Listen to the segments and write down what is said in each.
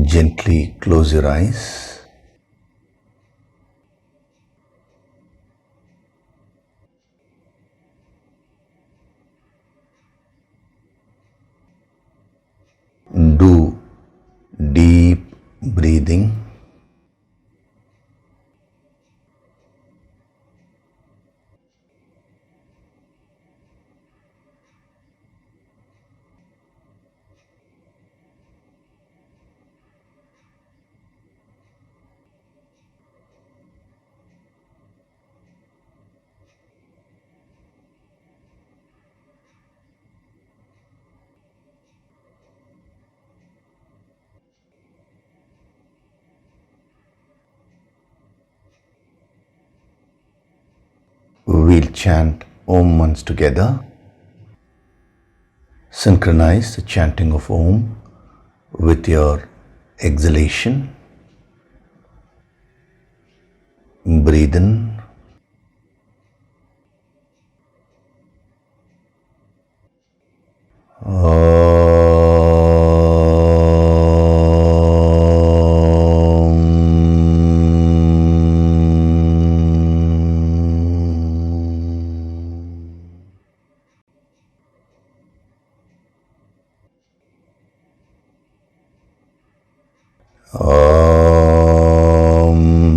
Gently close your eyes. Do deep breathing. We'll chant Om once together. Synchronize the chanting of Om with your exhalation. Breathe in.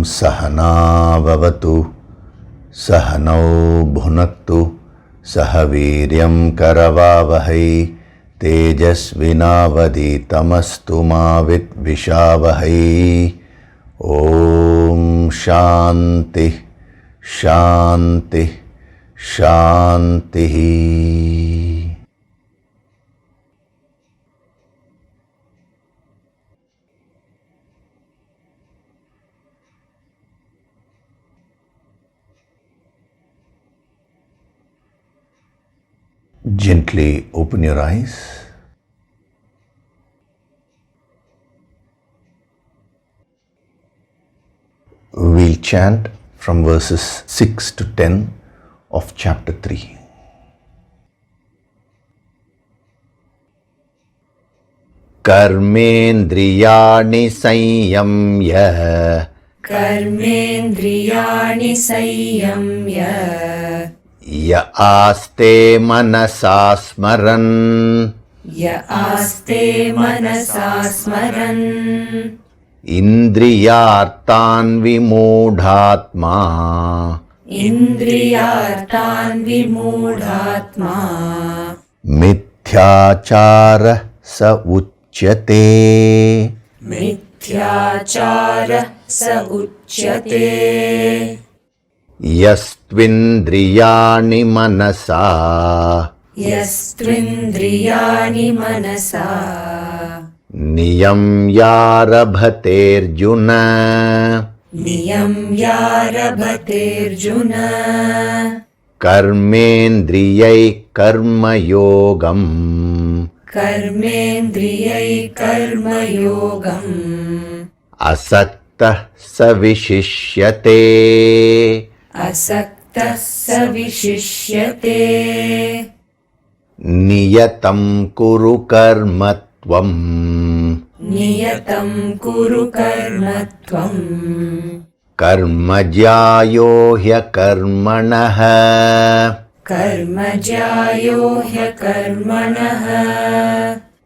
Sahana Bhavatu Sahanau Bhunaktu Sahaviryam Karavavahai Tejasvinavaditamastu Mavit Vishavahai. Om Shanti Shanti Shanti. Gently open your eyes. We'll chant from verses 6 to 10 of chapter 3. Karmendriyani Sanyamya Karmendriyani Sanyamya Ya aste manasa smaran Ya aste manasa smaran Indriyartan vimudhatma Indriyartan vimudhatma Mithyachara sa uchyate Mithyachara sa uchyate Yastvindriyani manasa Yastvindriyani manasa Niyamyarabhaterjuna Niyamyarabhaterjuna Karmendriyai karmayogam Karmendriyai karmayogam Asakta savishishyate Asakta savishishyate Niyatam kuru karmatvam Niyatam kuru karmatvam Karmajayo hyakarmanaha Karmajayo hyakarmanaha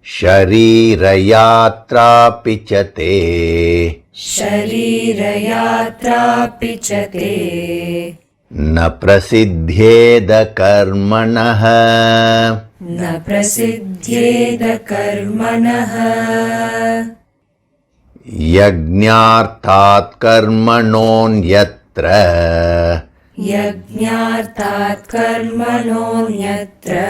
Sharirayatra pichate Sharirayatra pichate Na prasidhyeda karmanaha Na prasidhyeda karmanaha Yajñarthat karmanonyatra Yajñarthat karmanonyatra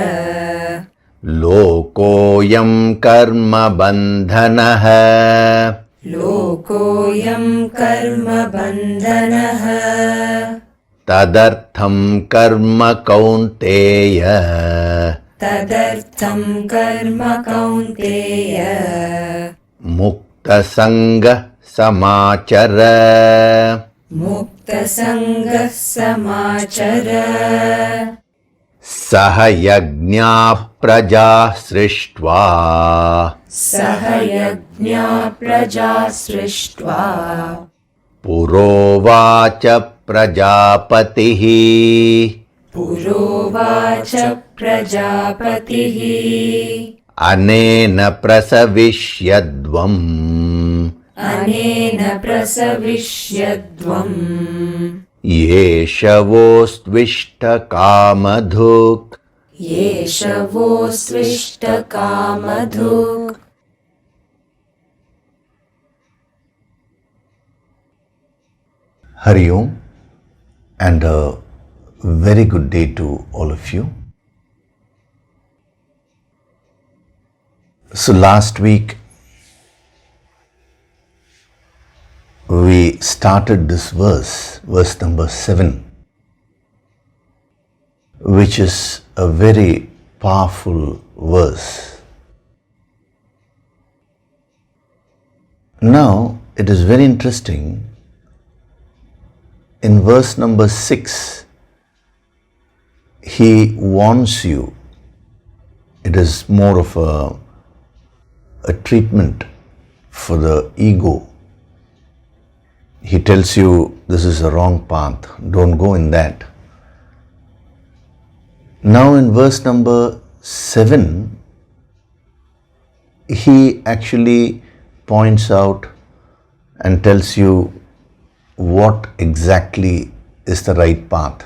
Lokoyam karma bandhanaha Lokoyam karma bandhanaha Tadartham karma kaunteya Tadartham karma kaunteya Mukta sangha samachara Mukta sangha samachara Saha yajña praja srishtva सह यज्ञा प्रजा सृष्ट्वा पुरोवाच प्रजापतिः पुरोवाच प्रजापतिः अनेन प्रसविष्यद्वम् अनेन प्रसविष्यद्वम् येषवोस्त्विष्टकामधुक् येषवोऽस्त्विष्टकामधुक् Hari Om, and a very good day to all of you. So last week we started this verse number 7, which is a very powerful verse. Now it is very interesting. In verse number 6, he warns you. It is more of a treatment for the ego. He tells you this is a wrong path, don't go in that. Now in verse number 7, he actually points out and tells you what exactly is the right path.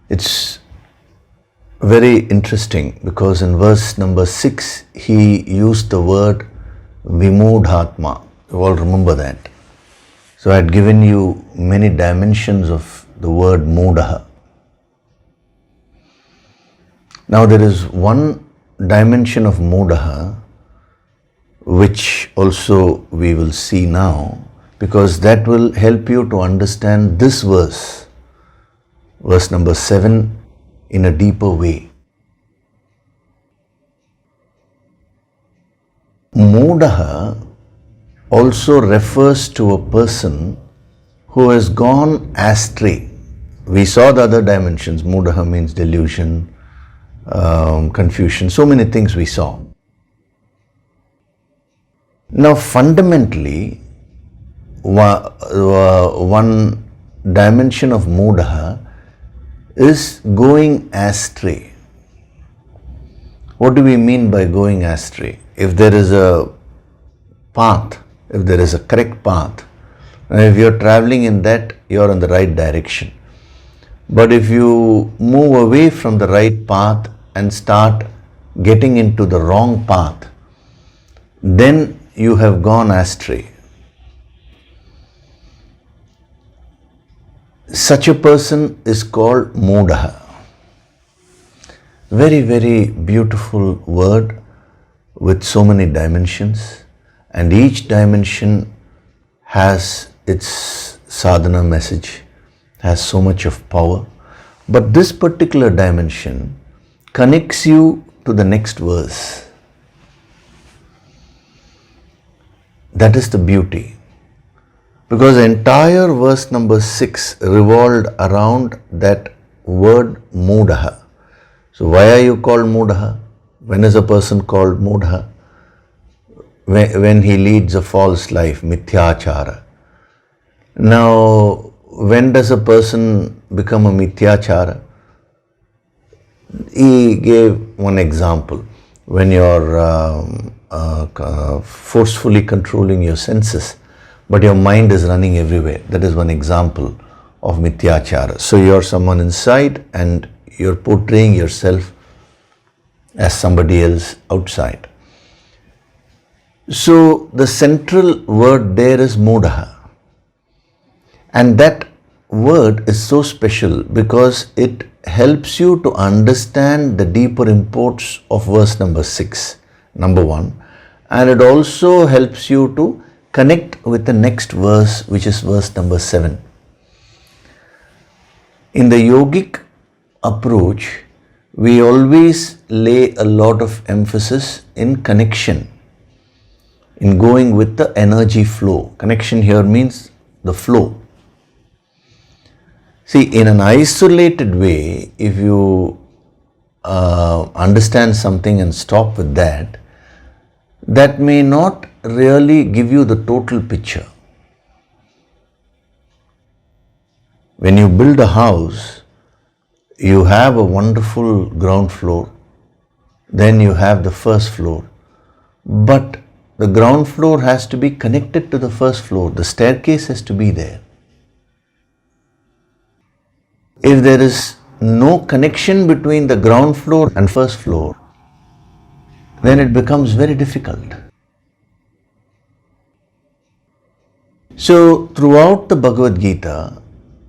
It's very interesting because in verse number 6 he used the word Vimudhatma. You all remember that. So I had given you many dimensions of the word Mudaha. Now there is one dimension of Mudaha which also we will see now, because that will help you to understand this verse number 7, in a deeper way. Mudaha also refers to a person who has gone astray. We saw the other dimensions. Mudaha means delusion, confusion, so many things we saw. Now fundamentally, one dimension of Mudaha is going astray. What do we mean by going astray? If there is a path, if there is a correct path, and if you're traveling in that, you're in the right direction. But if you move away from the right path and start getting into the wrong path, then you have gone astray. Such a person is called Mudaha. Very, very beautiful word with so many dimensions, and each dimension has its sadhana message, has so much of power. But this particular dimension connects you to the next verse. That is the beauty. Because the entire verse number 6 revolved around that word Mudaha. So why are you called Mudaha? When is a person called Mudaha? When he leads a false life, Mithyachara. Now, when does a person become a Mithyachara? He gave one example. When you're forcefully controlling your senses, but your mind is running everywhere. That is one example of Mithyachara. So you're someone inside and you're portraying yourself as somebody else outside. So the central word there is Mudaha. And that word is so special because it helps you to understand the deeper imports of verse number 6, number 1. And it also helps you to connect with the next verse, which is verse number 7. In the yogic approach, we always lay a lot of emphasis in connection, in going with the energy flow. Connection here means the flow. See, in an isolated way, if you understand something and stop with that, that may not really give you the total picture. When you build a house, you have a wonderful ground floor, then you have the first floor. But the ground floor has to be connected to the first floor. The staircase has to be there. If there is no connection between the ground floor and first floor, then it becomes very difficult. So, throughout the Bhagavad Gita,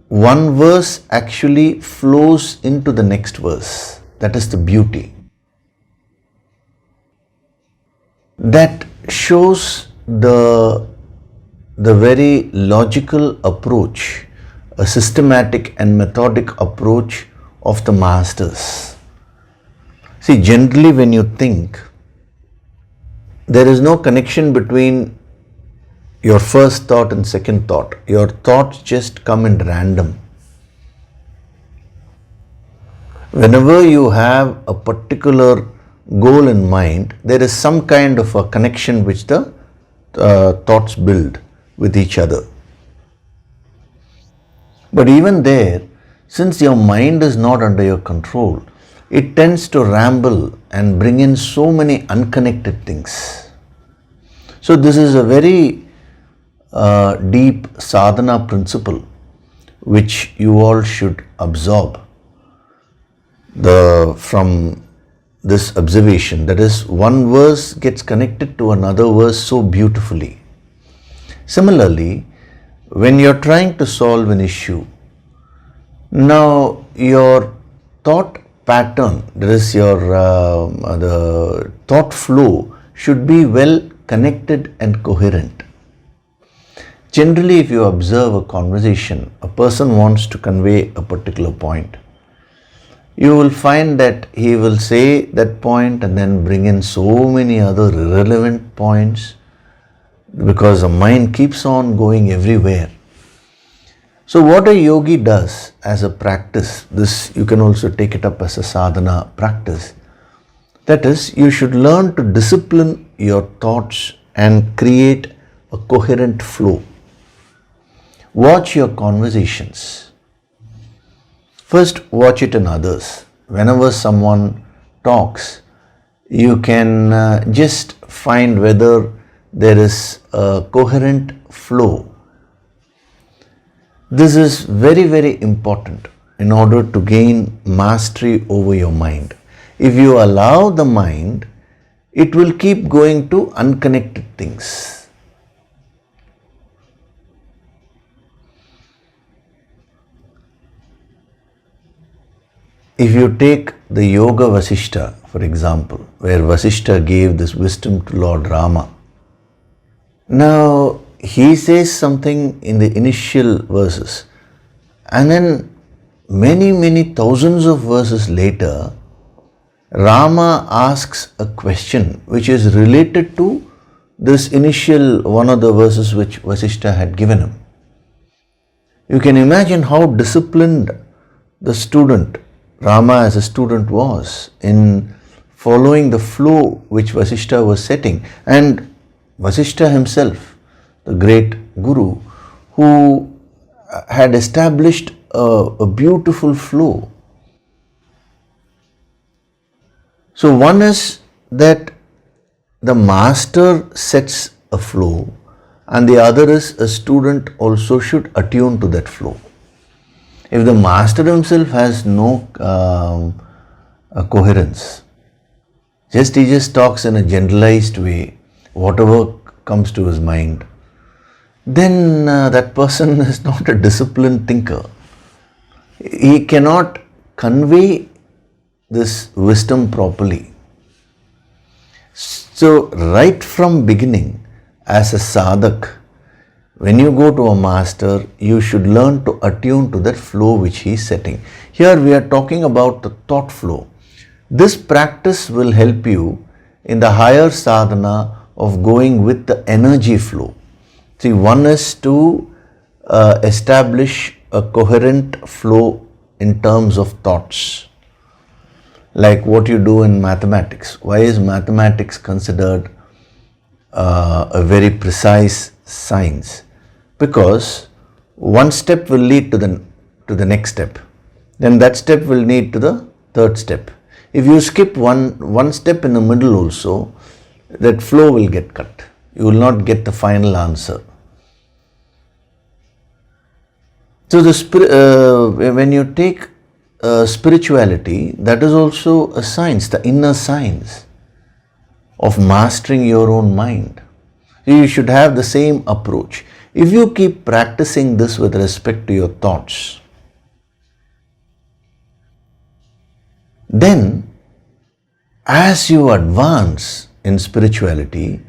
one verse actually flows into the next verse. That is the beauty. That shows the very logical approach, a systematic and methodic approach of the masters. See, generally when you think, there is no connection between your first thought and second thought. Your thoughts just come in random. Whenever you have a particular goal in mind, there is some kind of a connection which the thoughts build with each other. But even there, since your mind is not under your control, it tends to ramble and bring in so many unconnected things. So this is a very deep sadhana principle which you all should absorb from this observation. That is, one verse gets connected to another verse so beautifully. Similarly, when you're trying to solve an issue, now your thought pattern, that is the thought flow, should be well connected and coherent. Generally, if you observe a conversation, a person wants to convey a particular point. You will find that he will say that point and then bring in so many other irrelevant points, because the mind keeps on going everywhere. So what a yogi does as a practice, this you can also take it up as a sadhana practice. That is, you should learn to discipline your thoughts and create a coherent flow. Watch your conversations. First, watch it in others. Whenever someone talks, you can just find whether there is a coherent flow. This is very, very important in order to gain mastery over your mind. If you allow the mind, it will keep going to unconnected things. If you take the Yoga Vasishta, for example, where Vasishta gave this wisdom to Lord Rama. Now, he says something in the initial verses, and then many thousands of verses later, Rama asks a question which is related to this initial one of the verses which Vasishta had given him. You can imagine how disciplined the student, Rama as a student, was in following the flow which Vasishta was setting. And Vasishta himself, the great guru, who had established a beautiful flow. So one is that the master sets a flow, and the other is a student also should attune to that flow. If the master himself has no coherence, he just talks in a generalized way, whatever comes to his mind, then that person is not a disciplined thinker. He cannot convey this wisdom properly. So right from beginning, as a sadhak, when you go to a master, you should learn to attune to that flow which he is setting. Here we are talking about the thought flow. This practice will help you in the higher sadhana of going with the energy flow. See, one is to establish a coherent flow in terms of thoughts. Like what you do in mathematics. Why is mathematics considered a very precise science? Because one step will lead to the next step. Then that step will lead to the third step. If you skip one step in the middle also, that flow will get cut. You will not get the final answer. So when you take spirituality, that is also a science, the inner science of mastering your own mind. You should have the same approach. If you keep practicing this with respect to your thoughts, then as you advance in spirituality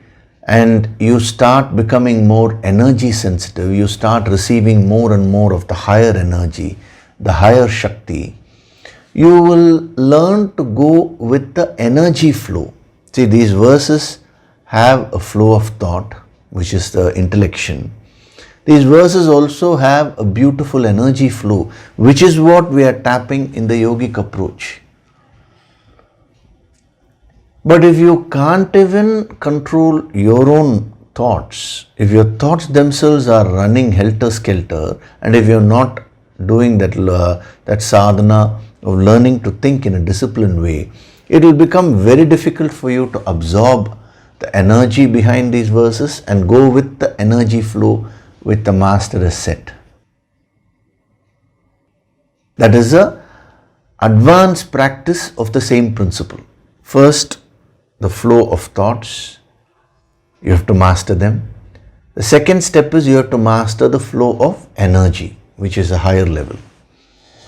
and you start becoming more energy sensitive, you start receiving more and more of the higher energy, the higher Shakti, you will learn to go with the energy flow. See, these verses have a flow of thought, which is the intellection. These verses also have a beautiful energy flow, which is what we are tapping in the yogic approach. But if you can't even control your own thoughts, if your thoughts themselves are running helter-skelter, and if you're not doing that sadhana of learning to think in a disciplined way, it will become very difficult for you to absorb the energy behind these verses and go with the energy flow which the master has set. That is a advanced practice of the same principle. First, the flow of thoughts, you have to master them. The second step is you have to master the flow of energy, which is a higher level.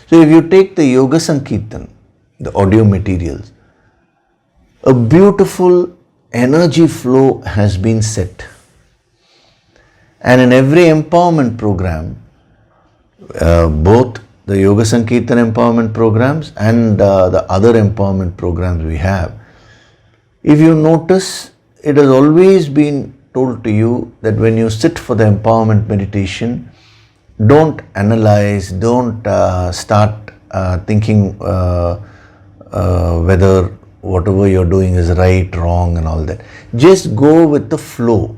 So if you take the Yoga Sankirtan, the audio materials, a beautiful energy flow has been set. And in every empowerment program, both the Yoga Sankirtan empowerment programs and the other empowerment programs we have, if you notice, it has always been told to you that when you sit for the empowerment meditation, don't analyze, don't start thinking whether whatever you're doing is right, wrong and all that. Just go with the flow.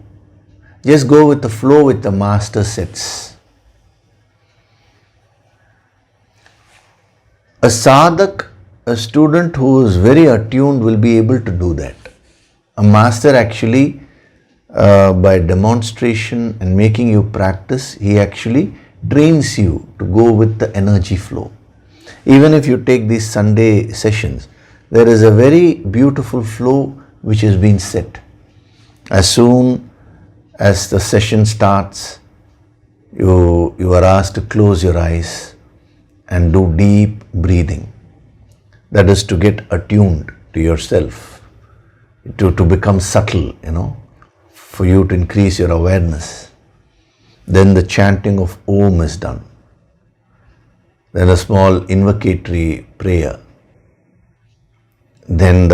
Just go with the flow with the master sets. A sadhak, a student who is very attuned will be able to do that. A master actually, by demonstration and making you practice, he actually trains you to go with the energy flow. Even if you take these Sunday sessions, there is a very beautiful flow which has been set. As soon as the session starts, you are asked to close your eyes and do deep breathing. That is to get attuned to yourself, to become subtle, for you to increase your awareness. Then the chanting of Om is done. Then a small invocatory prayer. Then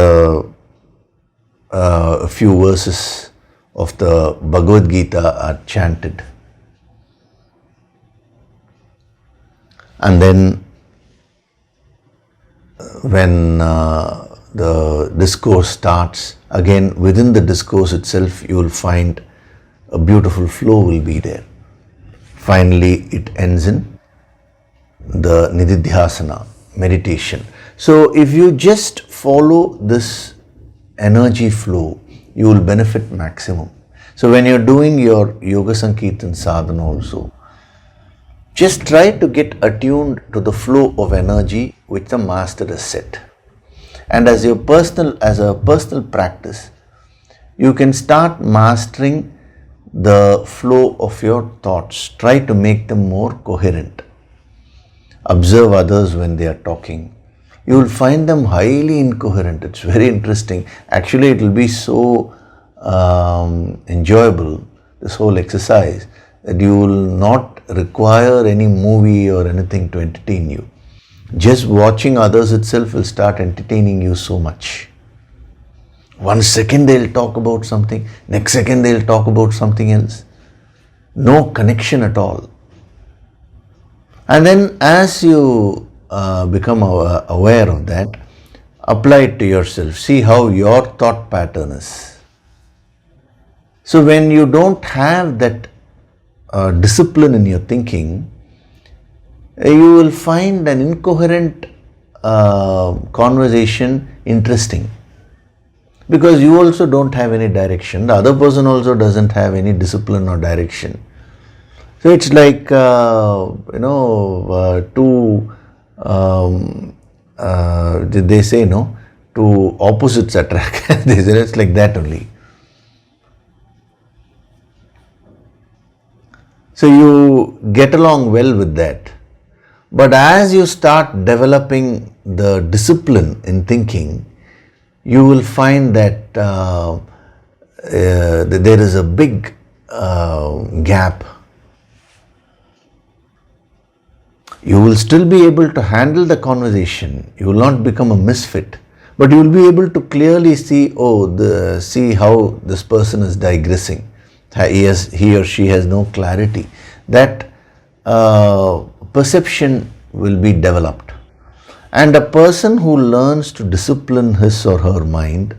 a few verses of the Bhagavad Gita are chanted. And then when the discourse starts, again within the discourse itself you will find a beautiful flow will be there. Finally it ends in the Nididhyasana, meditation. So if you just follow this energy flow, you will benefit maximum. So when you're doing your Yoga Sankirtan sadhana also, just try to get attuned to the flow of energy which the master has set. And as a personal practice, you can start mastering the flow of your thoughts. Try to make them more coherent. Observe others when they are talking. You will find them highly incoherent. It's very interesting. Actually, it will be so enjoyable, this whole exercise, that you will not require any movie or anything to entertain you. Just watching others itself will start entertaining you so much. 1 second they'll talk about something, next second they'll talk about something else. No connection at all. And then as you become aware of that, apply it to yourself. See how your thought pattern is. So when you don't have that discipline in your thinking, you will find an incoherent conversation interesting. Because you also don't have any direction. The other person also doesn't have any discipline or direction. So it's like, two, they say, no, two opposites attract. They say it's like that only. So you get along well with that. But as you start developing the discipline in thinking, you will find that there is a big gap. You will still be able to handle the conversation. You will not become a misfit. But you will be able to clearly see, see how this person is digressing. He or she has no clarity. That perception will be developed. And a person who learns to discipline his or her mind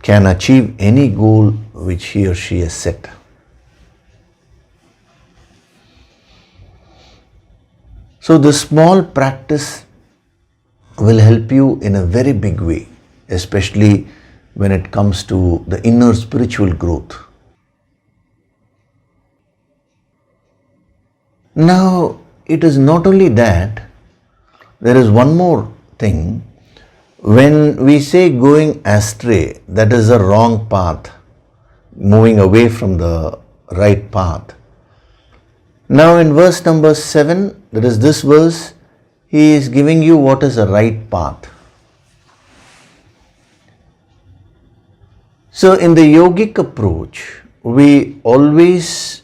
can achieve any goal which he or she has set. So this small practice will help you in a very big way, especially when it comes to the inner spiritual growth. Now, it is not only that, there is one more thing. When we say going astray, that is a wrong path, moving away from the right path. Now in verse number 7, there is this verse, he is giving you what is the right path. So in the yogic approach, we always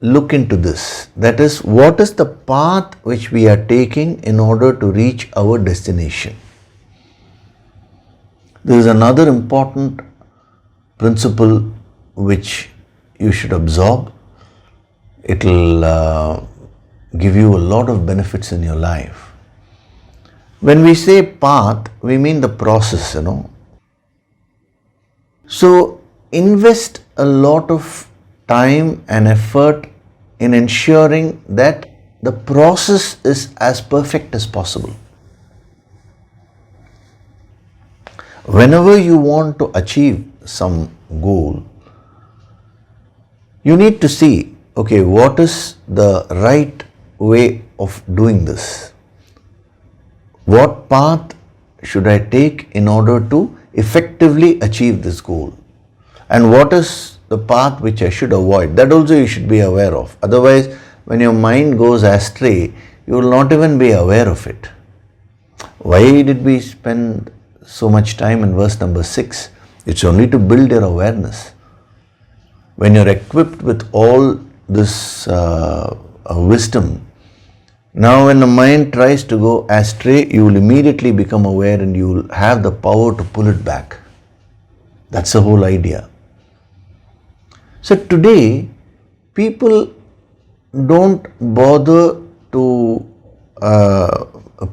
look into this. That is, what is the path which we are taking in order to reach our destination? There is another important principle which you should absorb. It will give you a lot of benefits in your life. When we say path, we mean the process, So invest a lot of time and effort in ensuring that the process is as perfect as possible. Whenever you want to achieve some goal, you need to see, okay, what is the right way of doing this? What path should I take in order to effectively achieve this goal? And what is the path which I should avoid? That also you should be aware of. Otherwise, when your mind goes astray, you will not even be aware of it. Why did we spend so much time in verse number 6? It's only to build your awareness. When you're equipped with all this wisdom, now when the mind tries to go astray, you will immediately become aware and you will have the power to pull it back. That's the whole idea. So today, people don't bother to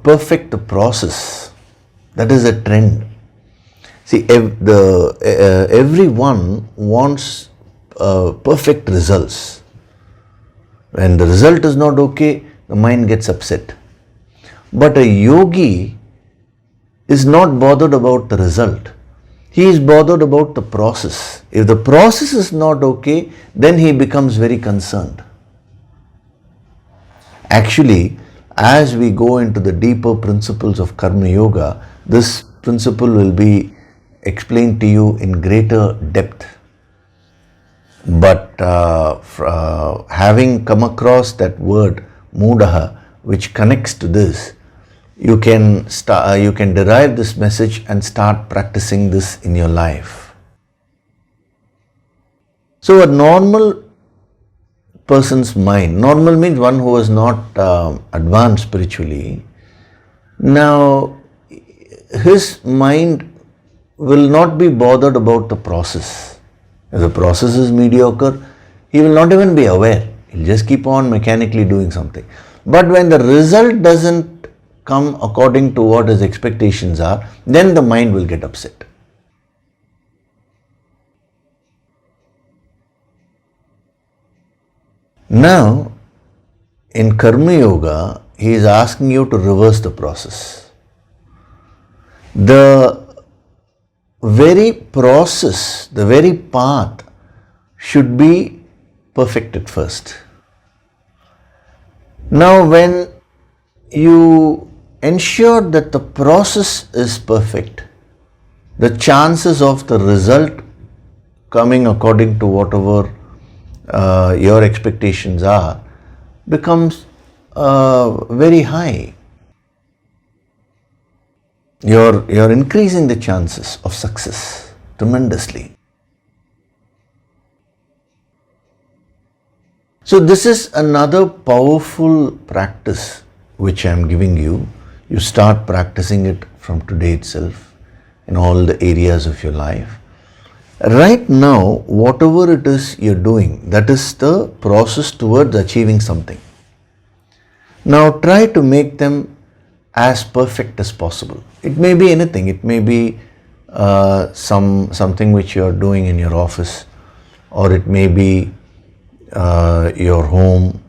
perfect the process. That is a trend. See, everyone wants perfect results. When the result is not okay, the mind gets upset. But a yogi is not bothered about the result. He is bothered about the process. If the process is not okay, then he becomes very concerned. Actually, as we go into the deeper principles of Karma Yoga, this principle will be explained to you in greater depth. But having come across that word, mudaha, which connects to this, you can derive this message and start practicing this in your life. So a normal person's mind, normal means one who is not advanced spiritually, now his mind will not be bothered about the process. If the process is mediocre, he will not even be aware. He'll just keep on mechanically doing something. But when the result doesn't come according to what his expectations are, then the mind will get upset. Now, in Karma Yoga, he is asking you to reverse the process. The very process, the very path should be perfected first. Now, when you ensure that the process is perfect, the chances of the result coming according to whatever your expectations are becomes very high. You're increasing the chances of success tremendously. So this is another powerful practice which I am giving you. You start practicing it from today itself in all the areas of your life. Right now, whatever it is you're doing, that is the process towards achieving something. Now try to make them as perfect as possible. It may be anything. It may be something which you are doing in your office, or it may be your home.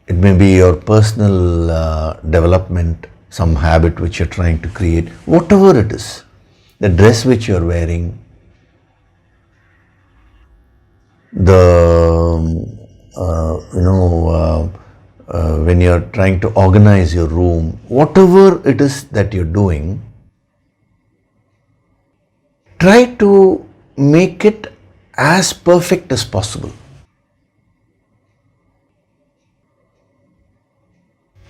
It may be your personal development, some habit which you're trying to create. Whatever it is, the dress which you're wearing, when you're trying to organize your room, whatever it is that you're doing, try to make it as perfect as possible.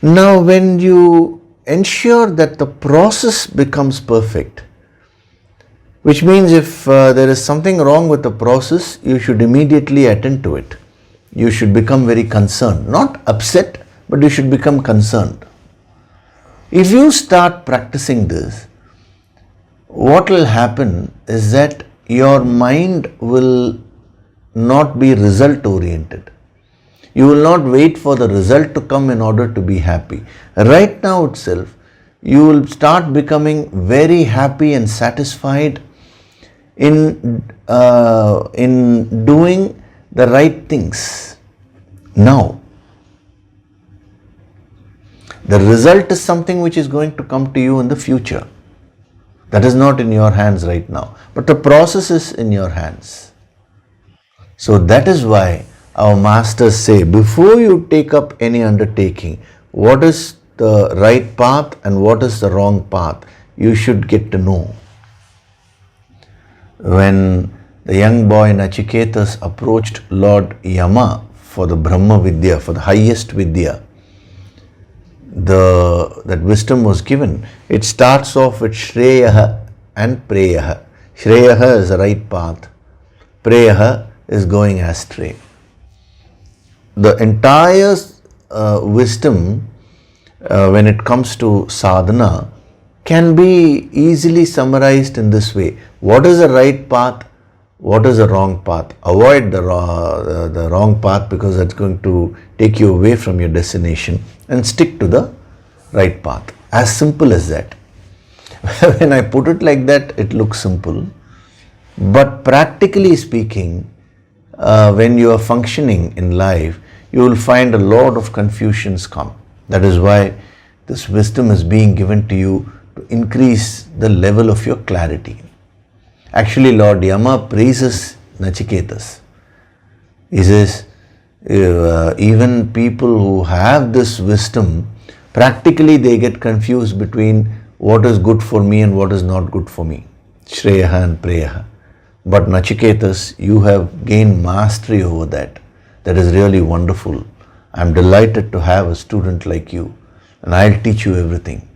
Now, when you ensure that the process becomes perfect, which means if there is something wrong with the process, you should immediately attend to it. You should become very concerned, not upset, but you should become concerned. If you start practicing this, what will happen is that your mind will not be result oriented. You will not wait for the result to come in order to be happy. Right now itself, you will start becoming very happy and satisfied in doing the right things now. The result is something which is going to come to you in the future. That is not in your hands right now, but the process is in your hands. So that is why our masters say, before you take up any undertaking, what is the right path and what is the wrong path, you should get to know. When the young boy Nachiketas approached Lord Yama for the Brahma Vidya, for the highest Vidya, that wisdom was given. It starts off with Shreyaha and Preyaha. Shreyaha is the right path. Preyaha is going astray. The entire wisdom when it comes to sadhana can be easily summarized in this way. What is the right path? What is the wrong path? Avoid the wrong path because that's going to take you away from your destination, and stick to the right path. As simple as that. When I put it like that, it looks simple. But practically speaking, when you are functioning in life, you will find a lot of confusions come. That is why this wisdom is being given to you to increase the level of your clarity. Actually, Lord Yama praises Nachiketas. He says, even people who have this wisdom, practically they get confused between what is good for me and what is not good for me. Shreyaha and Preyaha. But Nachiketas, you have gained mastery over that. That is really wonderful. I am delighted to have a student like you, and I'll teach you everything.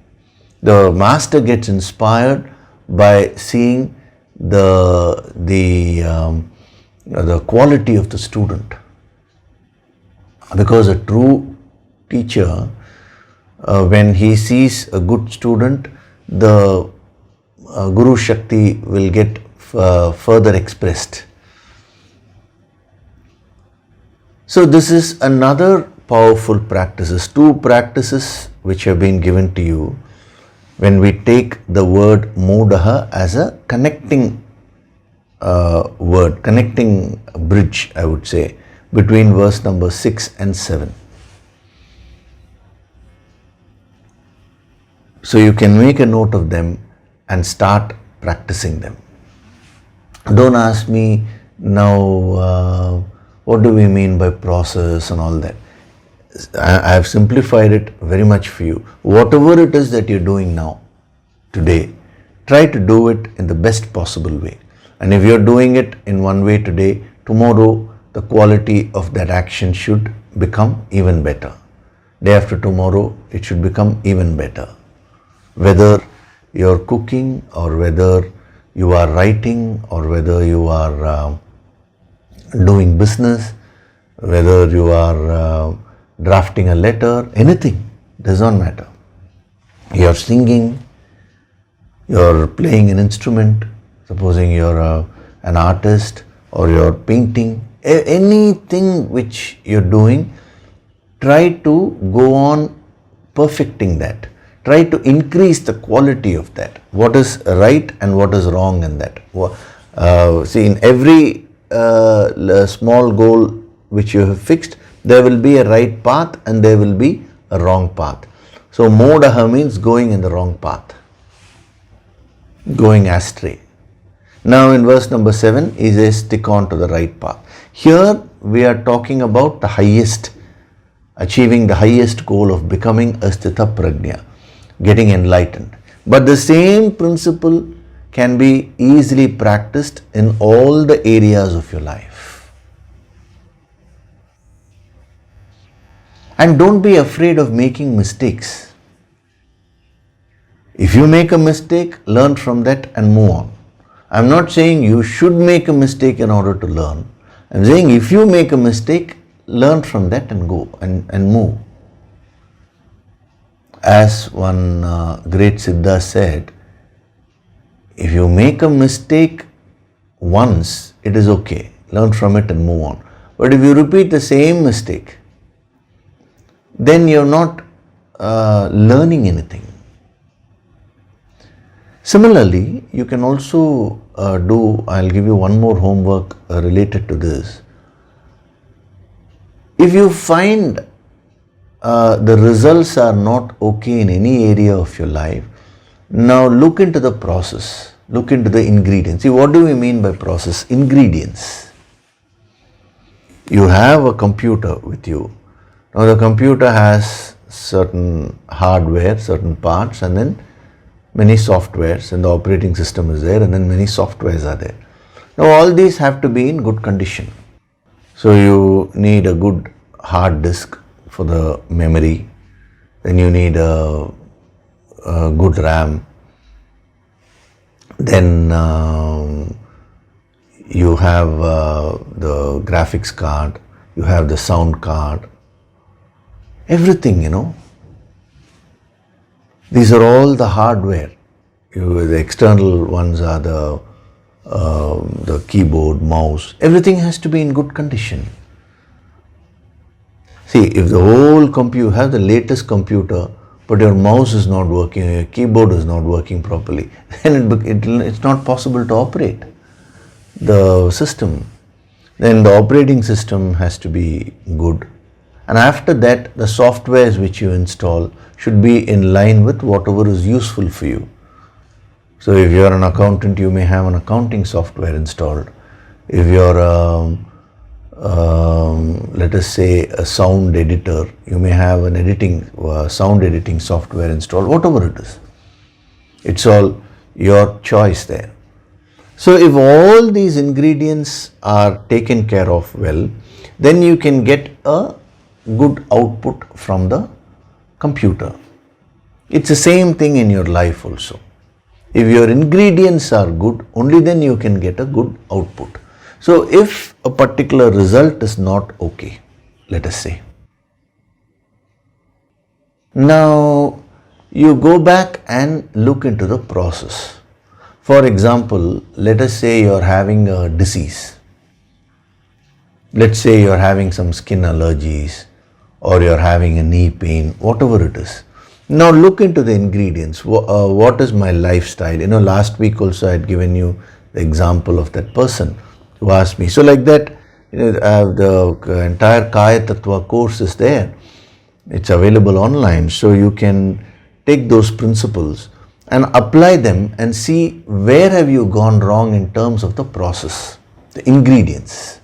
The master gets inspired by seeing the quality of the student, because a true teacher, when he sees a good student, the Guru Shakti will get further expressed. So this is another powerful practices, two practices which have been given to you when we take the word Mudaha as a connecting word, connecting bridge, I would say, between verse number 6 and 7. So you can make a note of them and start practicing them. Don't ask me now, what do we mean by process and all that. I have simplified it very much for you. Whatever it is that you're doing now, today, try to do it in the best possible way. And if you're doing it in one way today, tomorrow the quality of that action should become even better. Day after tomorrow, it should become even better. Whether you're cooking or whether you are writing or whether you are doing business, whether you are drafting a letter, anything, does not matter. You're singing, you're playing an instrument, supposing you're an artist, or you're painting, anything which you're doing, try to go on perfecting that. Try to increase the quality of that. What is right and what is wrong in that. See, in every small goal which you have fixed, there will be a right path and there will be a wrong path. So, Modaha means going in the wrong path, going astray. Now, in verse number 7, he says, stick on to the right path. Here, we are talking about the highest, achieving the highest goal of becoming a Sthita Prajna, getting enlightened. But the same principle can be easily practiced in all the areas of your life. And don't be afraid of making mistakes. If you make a mistake, learn from that and move on. I'm not saying you should make a mistake in order to learn. I'm saying if you make a mistake, learn from that and go and move. As one great Siddha said, if you make a mistake once, it is okay. Learn from it and move on. But if you repeat the same mistake, then you're not learning anything. Similarly, you can also I'll give you one more homework related to this. If you find the results are not okay in any area of your life, now look into the process, look into the ingredients. See, what do we mean by process? Ingredients. You have a computer with you. Now the computer has certain hardware, certain parts, and then many softwares, and the operating system is there, and then many softwares are there. Now all these have to be in good condition. So you need a good hard disk for the memory, then you need a good RAM, then you have the graphics card, you have the sound card, everything, These are all the hardware. The external ones are the keyboard, mouse, everything has to be in good condition. See, if the whole computer, you have the latest computer, but your mouse is not working, your keyboard is not working properly, then it's not possible to operate the system. Then the operating system has to be good. And after that, the softwares which you install should be in line with whatever is useful for you. So if you are an accountant, you may have an accounting software installed. If you are let us say a sound editor, you may have an sound editing software installed, whatever it is. It's all your choice there. So if all these ingredients are taken care of well, then you can get a good output from the computer. It's the same thing in your life also. If your ingredients are good, only then you can get a good output. So if a particular result is not okay, let us say, now you go back and look into the process. For example, let us say you are having a disease. Let's say you are having some skin allergies, or you're having a knee pain, whatever it is. Now look into the ingredients. What is my lifestyle? Last week also I had given you the example of that person who asked me. So like that, the entire Kaya Tattva course is there. It's available online. So you can take those principles and apply them and see where have you gone wrong in terms of the process, the ingredients.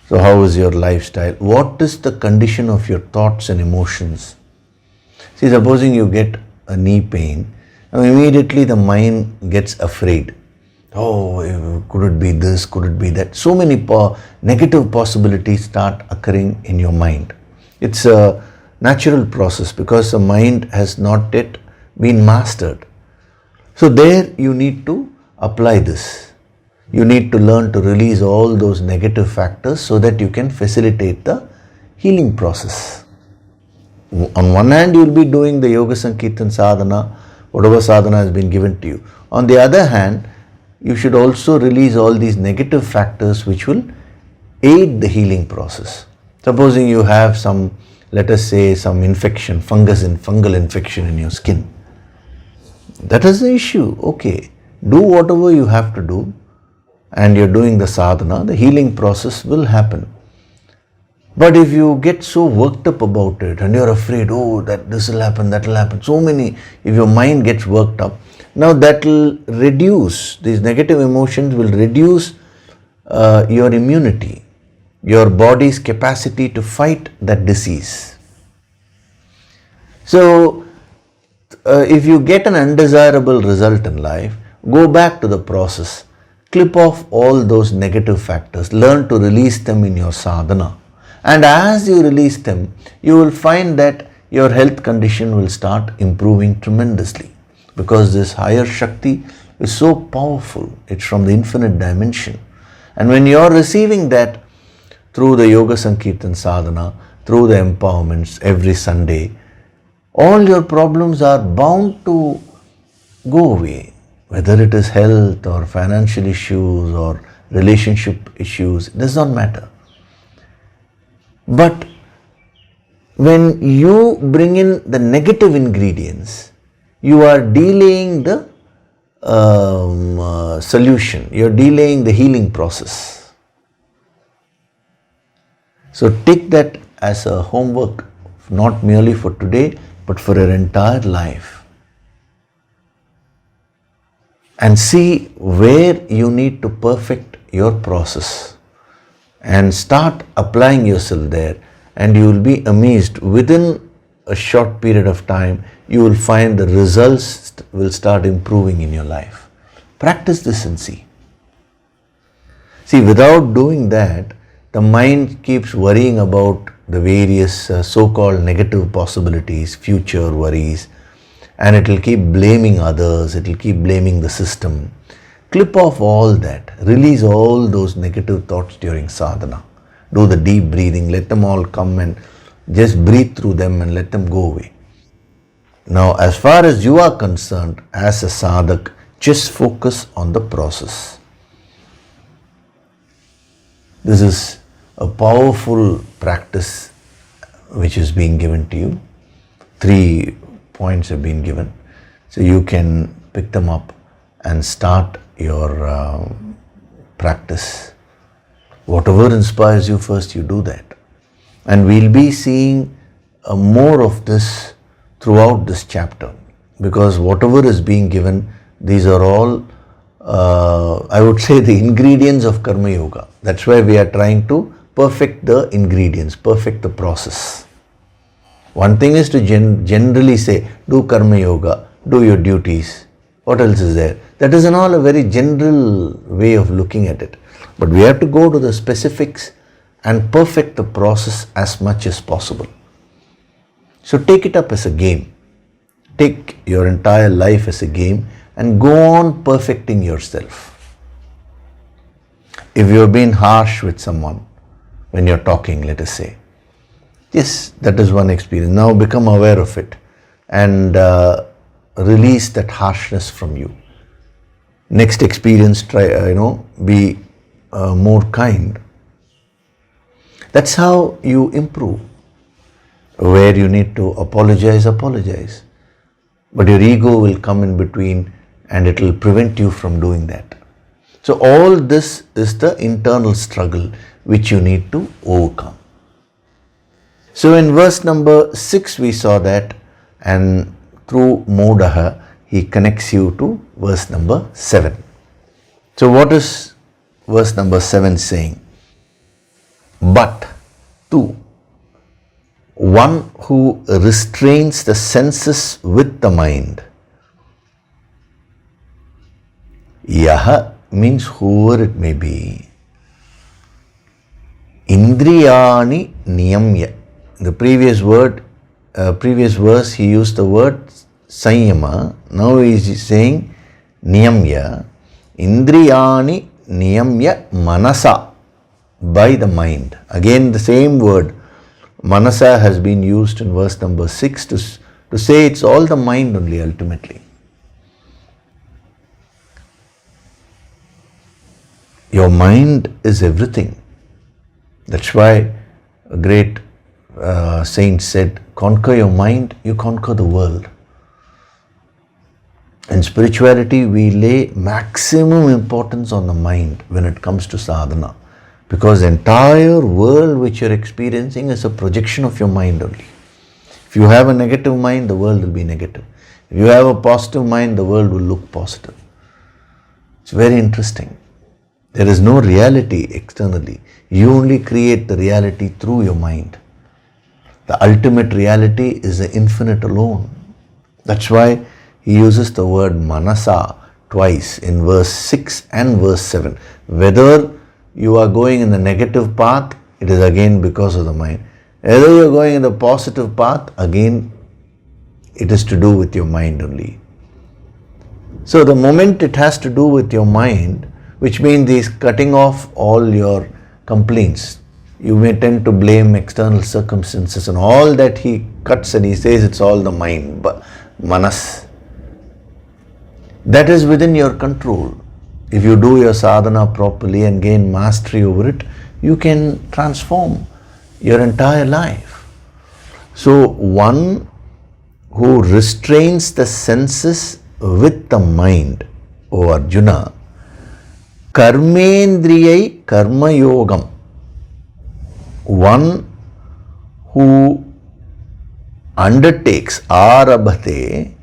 So how is your lifestyle? What is the condition of your thoughts and emotions? See, supposing you get a knee pain, now immediately the mind gets afraid. Oh, could it be this? Could it be that? So many negative possibilities start occurring in your mind. It's a natural process because the mind has not yet been mastered. So there you need to apply this. You need to learn to release all those negative factors so that you can facilitate the healing process. On one hand, you will be doing the Yoga Sankirtan sadhana, whatever sadhana has been given to you. On the other hand, you should also release all these negative factors which will aid the healing process. Supposing you have some, let us say, some infection, fungal infection in your skin. That is the issue. Okay, do whatever you have to do and you're doing the sadhana, the healing process will happen. But if you get so worked up about it and you're afraid, oh, that this will happen, that will happen, if your mind gets worked up, now that will reduce, these negative emotions will reduce your immunity, your body's capacity to fight that disease. So, if you get an undesirable result in life, go back to the process, clip off all those negative factors, learn to release them in your sadhana. And as you release them, you will find that your health condition will start improving tremendously. Because this higher Shakti is so powerful, it's from the infinite dimension. And when you are receiving that through the Yoga Sankirtan sadhana, through the empowerments every Sunday, all your problems are bound to go away. Whether it is health or financial issues or relationship issues, it does not matter. But when you bring in the negative ingredients, you are delaying the solution, you are delaying the healing process. So take that as a homework, not merely for today, but for your entire life. And see where you need to perfect your process. And start applying yourself there, and you will be amazed. Within a short period of time, you will find the results will start improving in your life. Practice this and see. See, without doing that, the mind keeps worrying about the various so-called negative possibilities, future worries, and it will keep blaming others, it will keep blaming the system. Clip off all that, release all those negative thoughts during sadhana. Do the deep breathing, let them all come and just breathe through them and let them go away. Now, as far as you are concerned, as a sadhak, just focus on the process. This is a powerful practice which is being given to you. 3 points have been given. So you can pick them up and start your practice. Whatever inspires you first, you do that. And we'll be seeing more of this throughout this chapter, because whatever is being given, these are all, I would say, the ingredients of Karma Yoga. That's why we are trying to perfect the ingredients, perfect the process. One thing is to generally say, do Karma Yoga, do your duties. What else is there? That is all a very general way of looking at it. But we have to go to the specifics and perfect the process as much as possible. So take it up as a game. Take your entire life as a game and go on perfecting yourself. If you have been harsh with someone when you're talking, let us say, yes, that is one experience. Now become aware of it and release that harshness from you. Next experience, try, be more kind. That's how you improve. Where you need to apologize, apologize. But your ego will come in between and it will prevent you from doing that. So all this is the internal struggle which you need to overcome. So in verse number 6 we saw that, and through Modaha he connects you to verse number 7. So what is verse number 7 saying? But two, one who restrains the senses with the mind. Yaha means whoever it may be. Indriyani niyamya. The previous verse he used the word sanyama. Now he is saying niyamya. Indriyani niyamya manasa, by the mind. Again the same word. Manasa has been used in verse number 6 to say it's all the mind only ultimately. Your mind is everything. That's why a great saint said, conquer your mind, you conquer the world. In spirituality, we lay maximum importance on the mind when it comes to sadhana. Because the entire world which you're experiencing is a projection of your mind only. If you have a negative mind, the world will be negative. If you have a positive mind, the world will look positive. It's very interesting. There is no reality externally. You only create the reality through your mind. The ultimate reality is the infinite alone. That's why he uses the word manasa twice in verse 6 and verse 7. Whether you are going in the negative path, it is again because of the mind. Whether you are going in the positive path, again it is to do with your mind only. So the moment it has to do with your mind, which means he is cutting off all your complaints. You may tend to blame external circumstances and all that he cuts, and he says it's all the mind, manas. That is within your control. If you do your sadhana properly and gain mastery over it, you can transform your entire life. So one who restrains the senses with the mind, O Arjuna, karmendriyai karma yogam, one who undertakes arabhate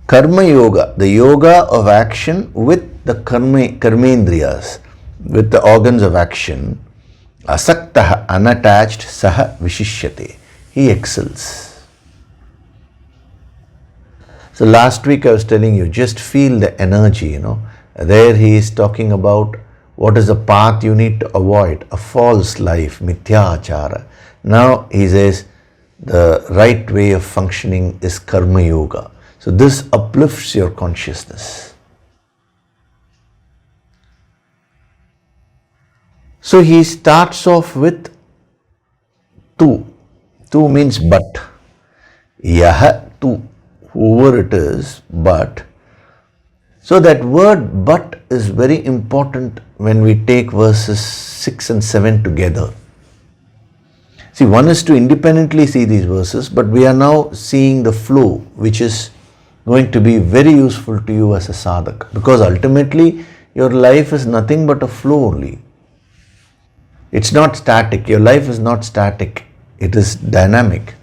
karma yoga, the yoga of action with the karmendriyas, with the organs of action, asaktaha, unattached, saha vishishyate, he excels. So last week I was telling you, just feel the energy, There he is talking about what is the path you need to avoid, a false life, mithya-achara. Now he says the right way of functioning is karma yoga. So this uplifts your consciousness. So he starts off with tu. Tu means but. Yaha tu, whoever it is, but. So that word but is very important when we take verses 6 and 7 together. See, one is to independently see these verses, but we are now seeing the flow, which is going to be very useful to you as a sadhak, because ultimately your life is nothing but a flow only. It's not static. Your life is not static. It is dynamic.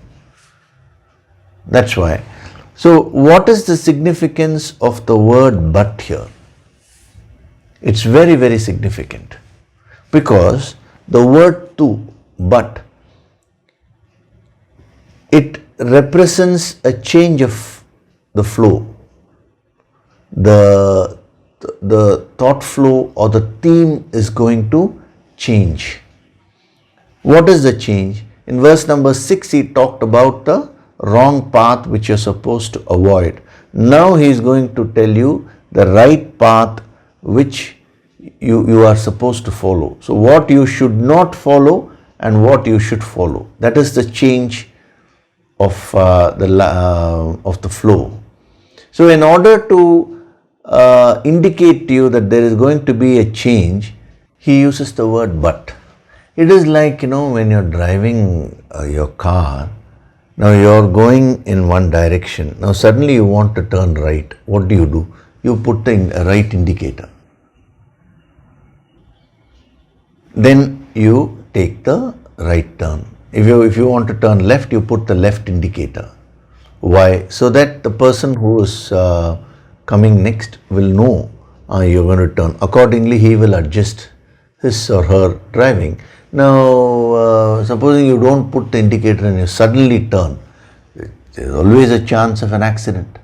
That's why. So what is the significance of the word but here? It's very, very significant, because the word tu, but, it represents a change of the flow. The thought flow or the theme is going to change. What is the change? In verse number 6 he talked about the wrong path which you're supposed to avoid. Now he is going to tell you the right path which you are supposed to follow. So what you should not follow and what you should follow. That is the change of the flow. So in order to indicate to you that there is going to be a change, he uses the word but. It is like, when you're driving your car Now you're going in one direction. Now suddenly you want to turn right. What do? You put the right indicator. Then you take the right turn. If you want to turn left, you put the left indicator. Why? So that the person who is coming next will know you're going to turn. Accordingly, he will adjust his or her driving. Now, supposing you don't put the indicator and you suddenly turn, there's always a chance of an accident.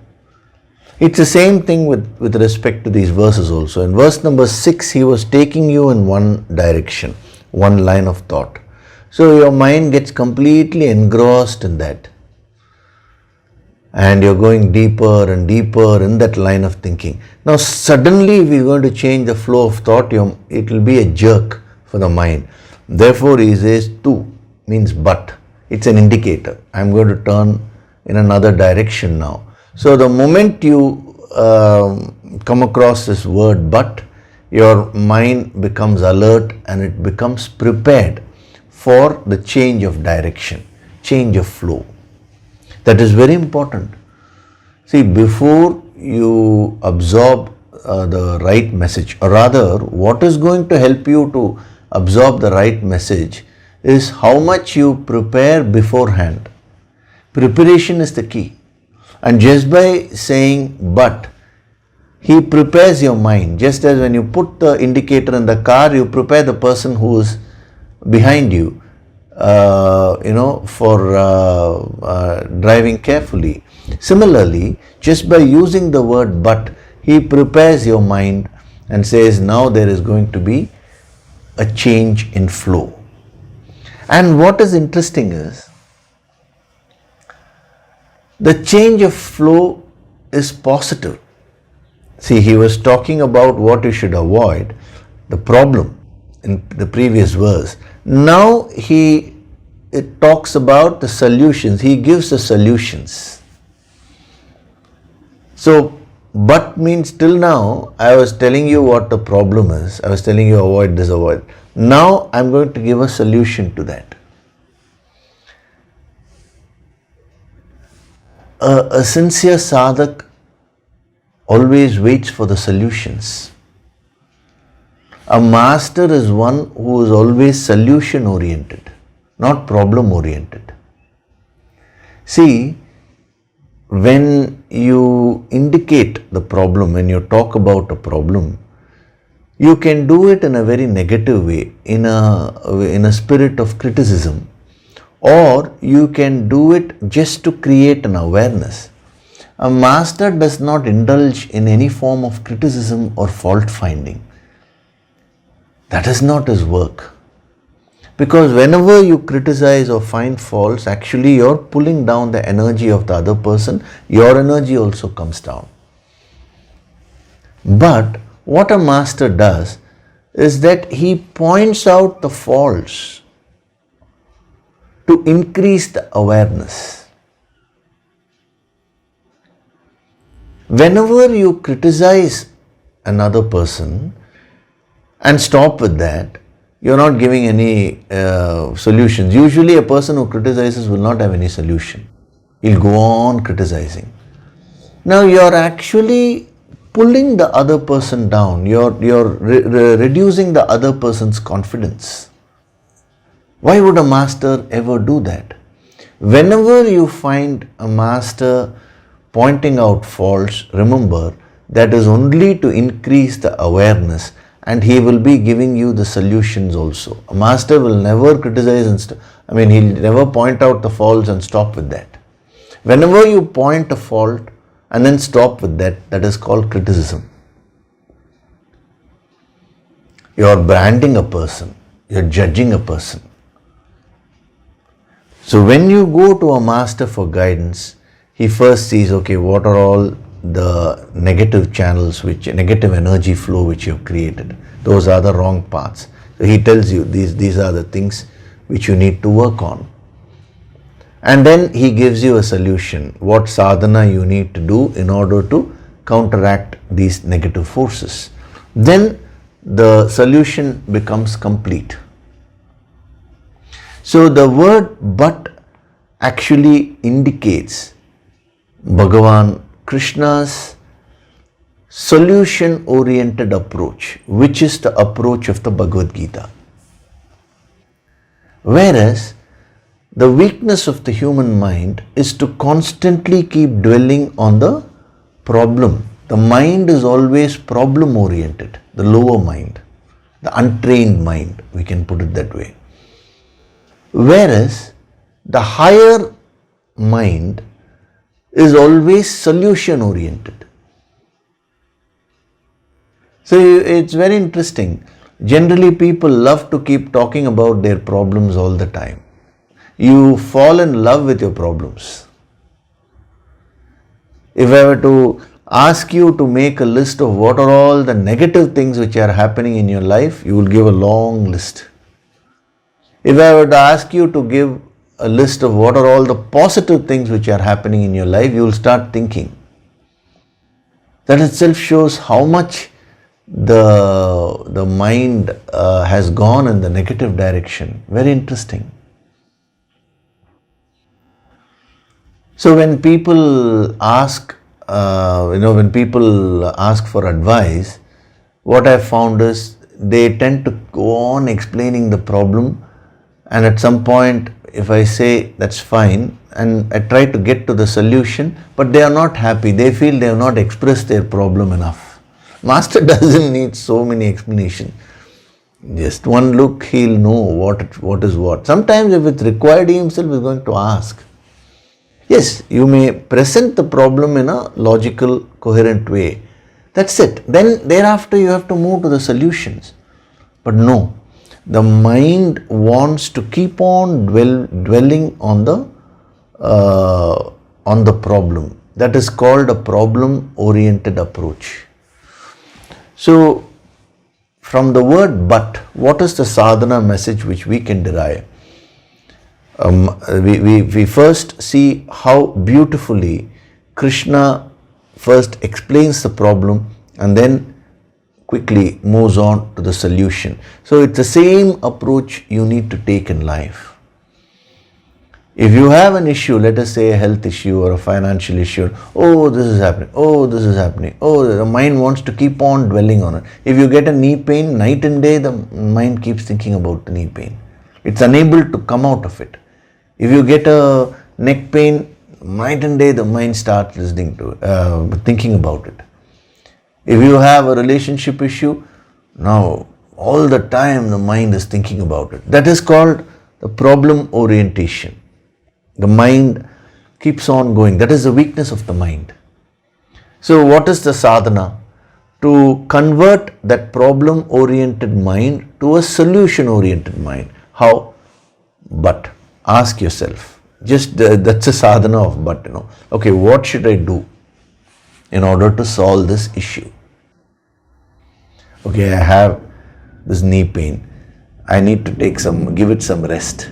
It's the same thing with respect to these verses also. In verse number 6, he was taking you in one direction, one line of thought. So your mind gets completely engrossed in that. And you're going deeper and deeper in that line of thinking. Now suddenly if you're going to change the flow of thought, it will be a jerk for the mind. Therefore he says tu means but. It's an indicator. I'm going to turn in another direction now. So the moment you come across this word but, your mind becomes alert and it becomes prepared for the change of direction, change of flow. That is very important. See, before you absorb the right message, or rather what is going to help you to absorb the right message is how much you prepare beforehand. Preparation is the key. And just by saying but, he prepares your mind. Just as when you put the indicator in the car, you prepare the person who is behind you, for driving carefully. Similarly, just by using the word but, he prepares your mind and says now there is going to be a change in flow. And what is interesting is, the change of flow is positive. See, he was talking about what you should avoid, the problem in the previous verse. Now it talks about the solutions. He gives the solutions. So, but means till now, I was telling you what the problem is. I was telling you avoid this, avoid. Now, I'm going to give a solution to that. A sincere sadhak always waits for the solutions. A master is one who is always solution oriented, not problem oriented. See, when you indicate the problem, when you talk about a problem, you can do it in a very negative way, in a spirit of criticism, or you can do it just to create an awareness. A master does not indulge in any form of criticism or fault finding. That is not his work. Because whenever you criticize or find faults, actually you're pulling down the energy of the other person, your energy also comes down. But what a master does is that he points out the faults to increase the awareness. Whenever you criticize another person and stop with that, you're not giving any solutions. Usually a person who criticizes will not have any solution. He'll go on criticizing. Now you're actually pulling the other person down. You're reducing the other person's confidence. Why would a master ever do that? Whenever you find a master pointing out faults, remember that is only to increase the awareness, and he will be giving you the solutions also. A master will never criticize he'll never point out the faults and stop with that. Whenever you point a fault and then stop with that, that is called criticism. You are branding a person, you are judging a person. So when you go to a master for guidance, he first sees, okay, what are all the negative channels, negative energy flow which you have created. Those are the wrong paths. So he tells you these are the things which you need to work on. And then he gives you a solution, what sadhana you need to do in order to counteract these negative forces. Then the solution becomes complete. So the word but actually indicates Bhagavan Krishna's solution-oriented approach, which is the approach of the Bhagavad Gita. Whereas the weakness of the human mind is to constantly keep dwelling on the problem. The mind is always problem-oriented, the lower mind, the untrained mind, we can put it that way. Whereas the higher mind is always solution-oriented. So it's very interesting. Generally, people love to keep talking about their problems all the time. You fall in love with your problems. If I were to ask you to make a list of what are all the negative things which are happening in your life, you will give a long list. If I were to ask you to give a list of what are all the positive things which are happening in your life, you will start thinking. That itself shows how much the mind has gone in the negative direction. Very interesting. So when people ask, when people ask for advice, what I found is they tend to go on explaining the problem, and at some point, if I say that's fine, and I try to get to the solution, but they are not happy. They feel they have not expressed their problem enough. Master doesn't need so many explanations. Just one look, he'll know what is what. Sometimes if it's required, he himself is going to ask. Yes, you may present the problem in a logical, coherent way. That's it. Then thereafter you have to move to the solutions. But no, the mind wants to keep on dwelling on the problem. That is called a problem-oriented approach. So, from the word but, what is the sadhana message which we can derive? We first see how beautifully Krishna first explains the problem and then quickly moves on to the solution. So it's the same approach you need to take in life. If you have an issue, let us say a health issue or a financial issue, oh this is happening, oh this is happening, oh the mind wants to keep on dwelling on it. If you get a knee pain, night and day the mind keeps thinking about the knee pain. It's unable to come out of it. If you get a neck pain, night and day the mind starts listening to thinking about it. If you have a relationship issue, now all the time the mind is thinking about it. That is called the problem orientation. The mind keeps on going. That is the weakness of the mind. So what is the sadhana? To convert that problem oriented mind to a solution oriented mind. How? But ask yourself, just that's a sadhana of but, okay, what should I do in order to solve this issue? Okay, I have this knee pain. I need to give it some rest.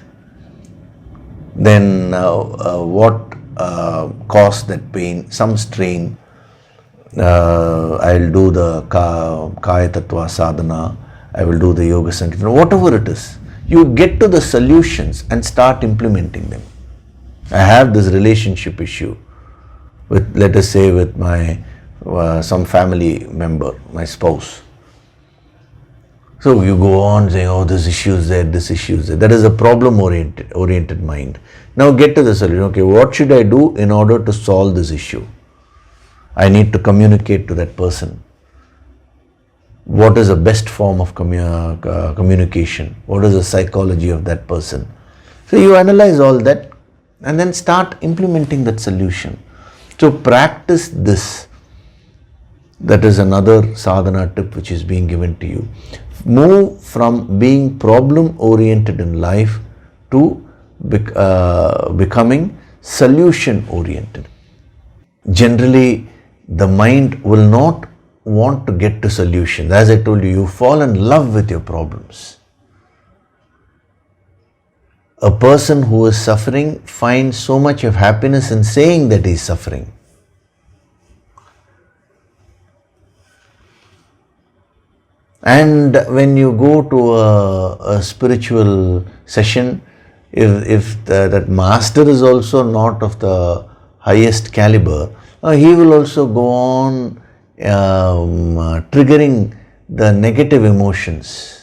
Then what caused that pain? Some strain. I'll do the Kaya Tattva sadhana. I will do the Yoga Sankirtana. Whatever it is, you get to the solutions and start implementing them. I have this relationship issue with, let us say, with my some family member, my spouse. So you go on saying, oh, this issue is there, this issue is there. That is a problem-oriented mind. Now get to the solution. Okay, what should I do in order to solve this issue? I need to communicate to that person. What is the best form of communication? What is the psychology of that person? So you analyze all that and then start implementing that solution. So practice this. That is another sadhana tip which is being given to you. Move from being problem-oriented in life to becoming solution-oriented. Generally, the mind will not want to get to solutions. As I told you, you fall in love with your problems. A person who is suffering finds so much of happiness in saying that he is suffering. And when you go to a spiritual session, If that master is also not of the highest caliber, he will also go on triggering the negative emotions.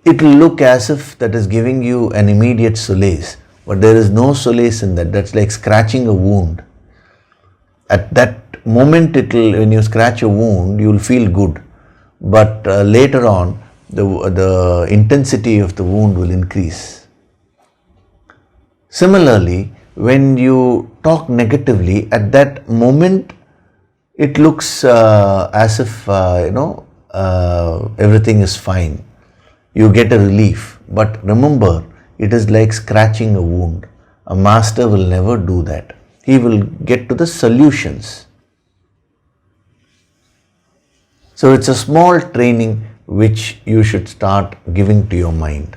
It will look as if that is giving you an immediate solace, but there is no solace in that. That's like scratching a wound. At that moment, when you scratch a wound, you will feel good, but later on, the intensity of the wound will increase. Similarly, when you talk negatively, at that moment, it looks as if everything is fine. You get a relief, but remember, it is like scratching a wound. A master will never do that. He will get to the solutions. So it's a small training which you should start giving to your mind.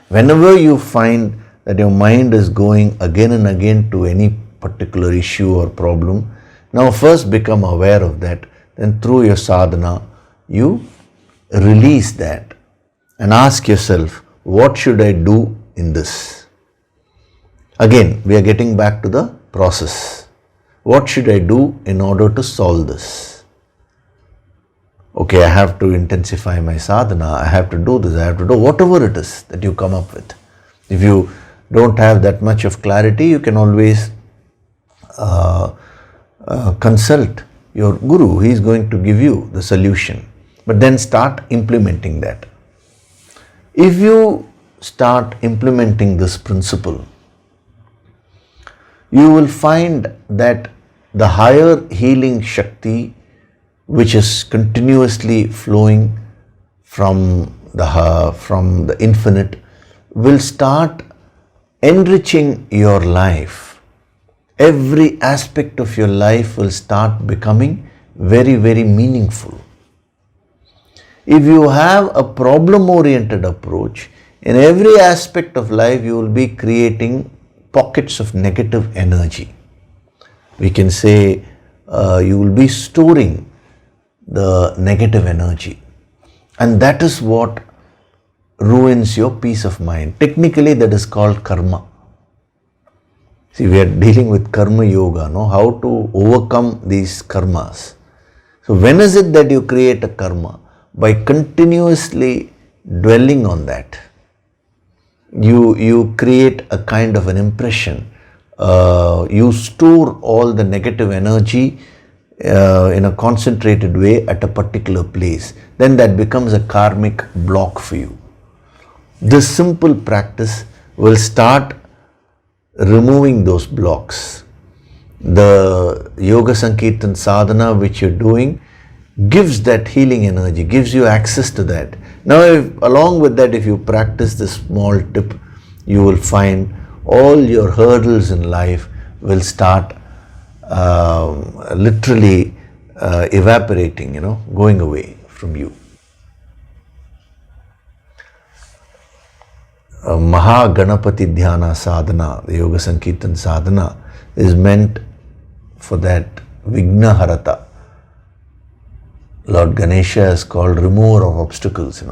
Whenever you find that your mind is going again and again to any particular issue or problem, now first become aware of that. Then through your sadhana, you release that and ask yourself, what should I do in this? Again, we are getting back to the process. What should I do in order to solve this? Okay, I have to intensify my sadhana, I have to do this, I have to do whatever it is that you come up with. If you don't have that much of clarity, you can always consult your guru. He is going to give you the solution. But then start implementing that. If you start implementing this principle, you will find that the higher healing Shakti, which is continuously flowing from the infinite, will start enriching your life. Every aspect of your life will start becoming very, very meaningful. If you have a problem-oriented approach, in every aspect of life you will be creating pockets of negative energy. We can say you will be storing the negative energy, and that is what ruins your peace of mind. Technically, that is called karma. See, we are dealing with karma yoga, no? How to overcome these karmas. So when is it that you create a karma? By continuously dwelling on that. You create a kind of an impression. You store all the negative energy in a concentrated way at a particular place. Then that becomes a karmic block for you. This simple practice will start removing those blocks. The Yoga Sankirtan sadhana which you're doing gives that healing energy, gives you access to that. Now, along with that, if you practice this small tip, you will find all your hurdles in life will start literally evaporating, going away from you. Mahaganapati Dhyana sadhana, the Yoga Sankirtan sadhana, is meant for that Vignaharata. Lord Ganesha is called remover of obstacles,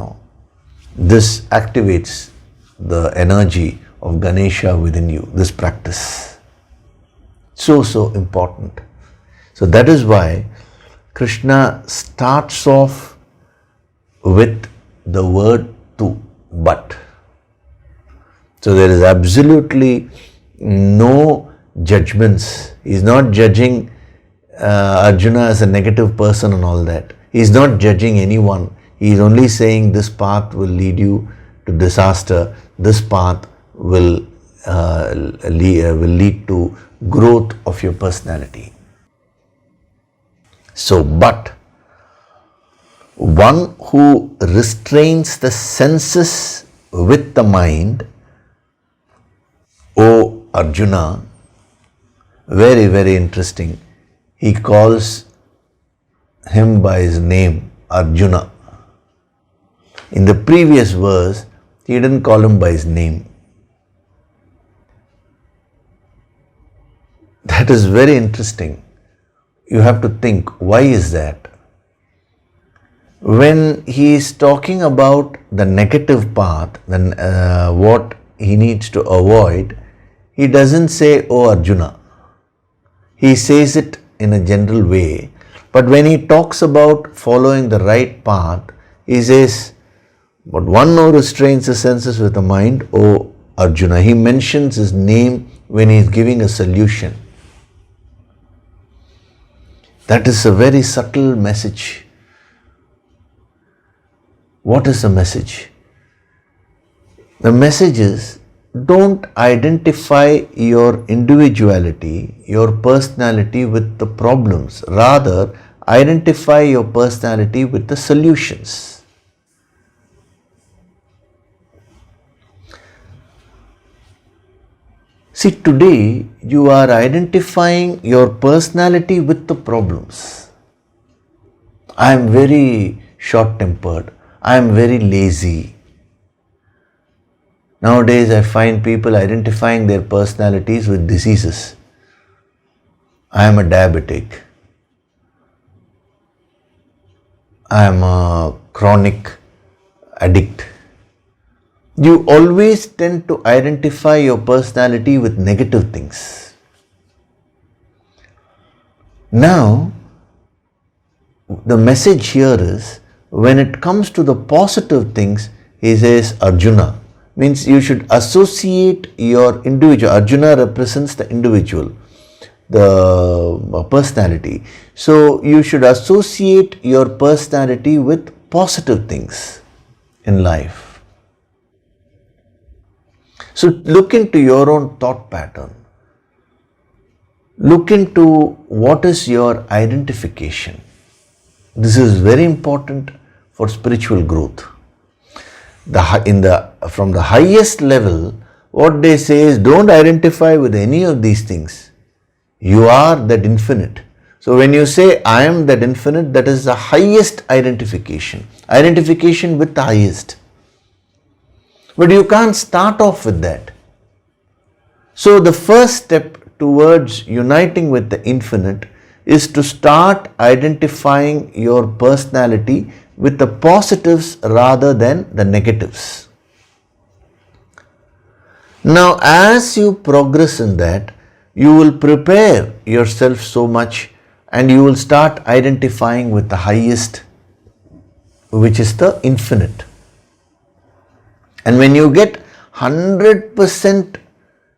This activates the energy of Ganesha within you, this practice. So important. So that is why Krishna starts off with the word tu, but. So there is absolutely no judgments. He is not judging Arjuna as a negative person and all that. He is not judging anyone. He is only saying this path will lead you to disaster. This path will lead to growth of your personality. So, but one who restrains the senses with the mind, O Arjuna, very, very interesting. He calls him by his name, Arjuna. In the previous verse, he didn't call him by his name. That is very interesting. You have to think, why is that? when he is talking about the negative path, then what he needs to avoid, he doesn't say, "Oh Arjuna." He says it in a general way. But when he talks about following the right path, he says, "But one who restrains the senses with the mind, O Arjuna." He mentions his name when he is giving a solution. That is a very subtle message. What is the message? The message is, don't identify your individuality, your personality with the problems. Rather, identify your personality with the solutions. See, today you are identifying your personality with the problems. I am very short-tempered. I am very lazy. Nowadays, I find people identifying their personalities with diseases. I am a diabetic. I am a chronic addict. You always tend to identify your personality with negative things. Now, the message here is, when it comes to the positive things, he says, Arjuna, means you should associate your individual. Arjuna represents the individual, the personality. So you should associate your personality with positive things in life. So look into your own thought pattern. Look into what is your identification. This is very important for spiritual growth. From the highest level, what they say is, don't identify with any of these things. You are that infinite. So when you say, I am that infinite, that is the highest identification. Identification with the highest. But you can't start off with that. So the first step towards uniting with the infinite is to start identifying your personality with the positives rather than the negatives. Now, as you progress in that, you will prepare yourself so much and you will start identifying with the highest, which is the infinite. And when you get 100%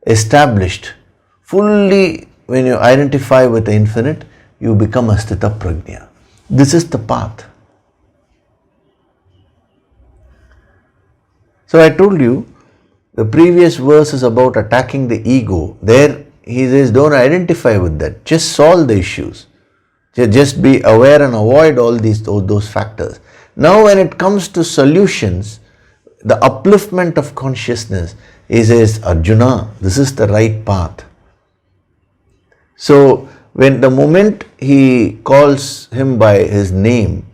established, fully when you identify with the infinite, you become a sthita prajna. This is the path. So I told you, the previous verse is about attacking the ego. There he says, don't identify with that. Just solve the issues. Just be aware and avoid all those factors. Now when it comes to solutions, the upliftment of consciousness, he says, Arjuna, this is the right path. So when the moment he calls him by his name,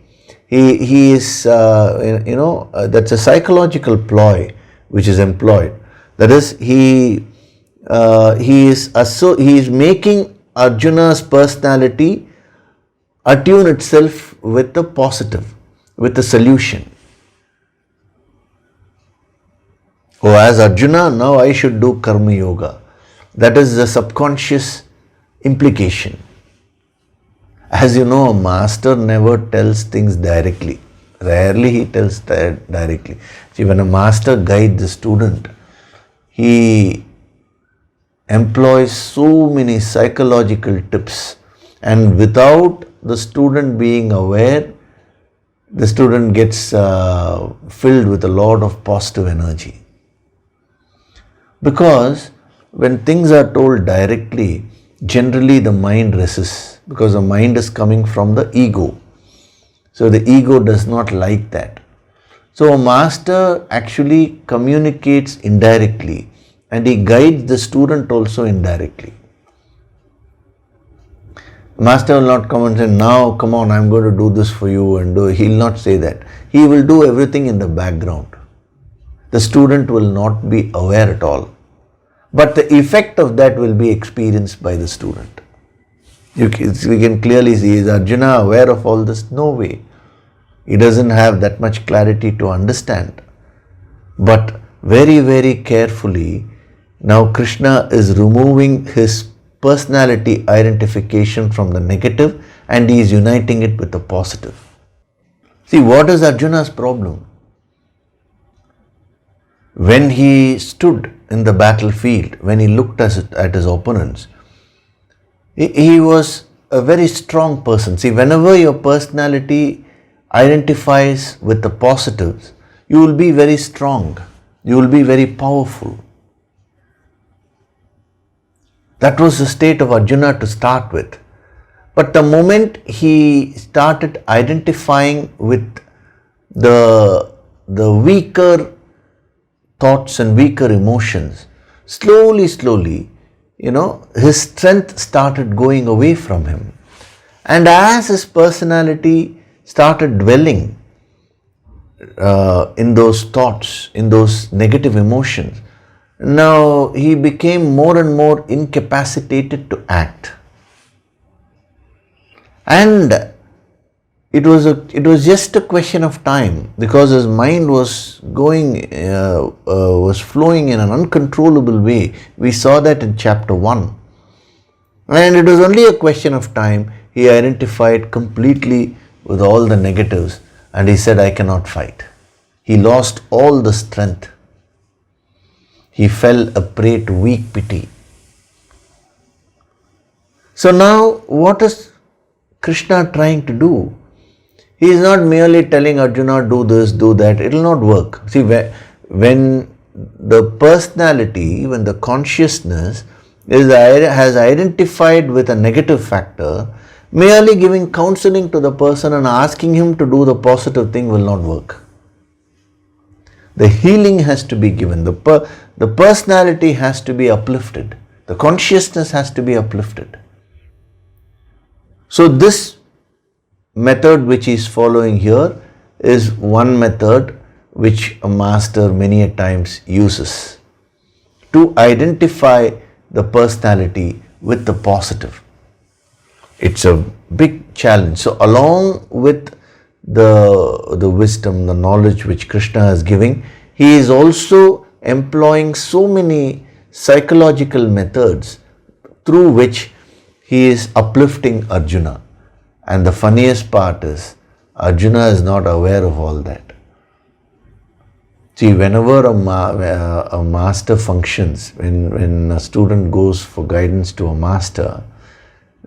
he is, that's a psychological ploy which is employed. That is, he is making Arjuna's personality attune itself with the positive, with the solution. Oh, as Arjuna, now I should do karma yoga. That is the subconscious implication. As you know, a master never tells things directly. Rarely he tells directly. See, when a master guides the student, he employs so many psychological tips, and without the student being aware, the student gets filled with a lot of positive energy. Because when things are told directly, generally the mind resists, because the mind is coming from the ego. So the ego does not like that. So a master actually communicates indirectly and he guides the student also indirectly. Master will not come and say, now come on, I'm going to do this for you and do. He will not say that. He will do everything in the background. The student will not be aware at all. But the effect of that will be experienced by the student. We can clearly see, is Arjuna aware of all this? No way. He doesn't have that much clarity to understand. But very, very carefully, now Krishna is removing his personality identification from the negative and he is uniting it with the positive. See, what is Arjuna's problem? When he stood in the battlefield, when he looked at his opponents, he was a very strong person. See, whenever your personality identifies with the positives, you will be very strong. You will be very powerful. That was the state of Arjuna to start with. But the moment he started identifying with the weaker thoughts and weaker emotions, slowly, his strength started going away from him. And as his personality started dwelling in those thoughts, in those negative emotions, now he became more and more incapacitated to act. And it was just a question of time, because his mind was flowing in an uncontrollable way. We saw that in chapter 1. And it was only a question of time. He identified completely with all the negatives and he said, I cannot fight. He lost all the strength. He fell a prey to weak pity. So now what is Krishna trying to do? He is not merely telling Arjuna, do this, do that. It will not work. See, when the personality, when the consciousness has identified with a negative factor, merely giving counseling to the person and asking him to do the positive thing will not work. The healing has to be given. The personality has to be uplifted. The consciousness has to be uplifted. So this method which he is following here is one method which a master many a times uses to identify the personality with the positive. It's a big challenge. So along with the wisdom, the knowledge which Krishna is giving, he is also employing so many psychological methods through which he is uplifting Arjuna. And the funniest part is, Arjuna is not aware of all that. See, whenever a master functions, when a student goes for guidance to a master,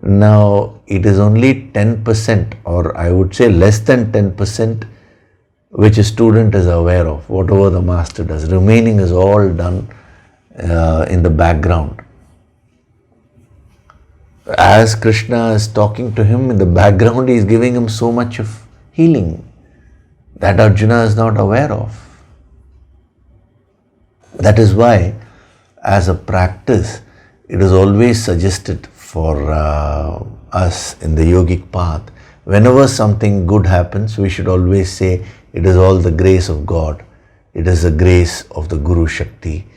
now it is only 10%, or I would say less than 10%, which a student is aware of, whatever the master does. Remaining is all done in the background. As Krishna is talking to him in the background, he is giving him so much of healing that Arjuna is not aware of. That is why, as a practice, it is always suggested for us in the yogic path, whenever something good happens, we should always say, it is all the grace of God. It is the grace of the Guru Shakti.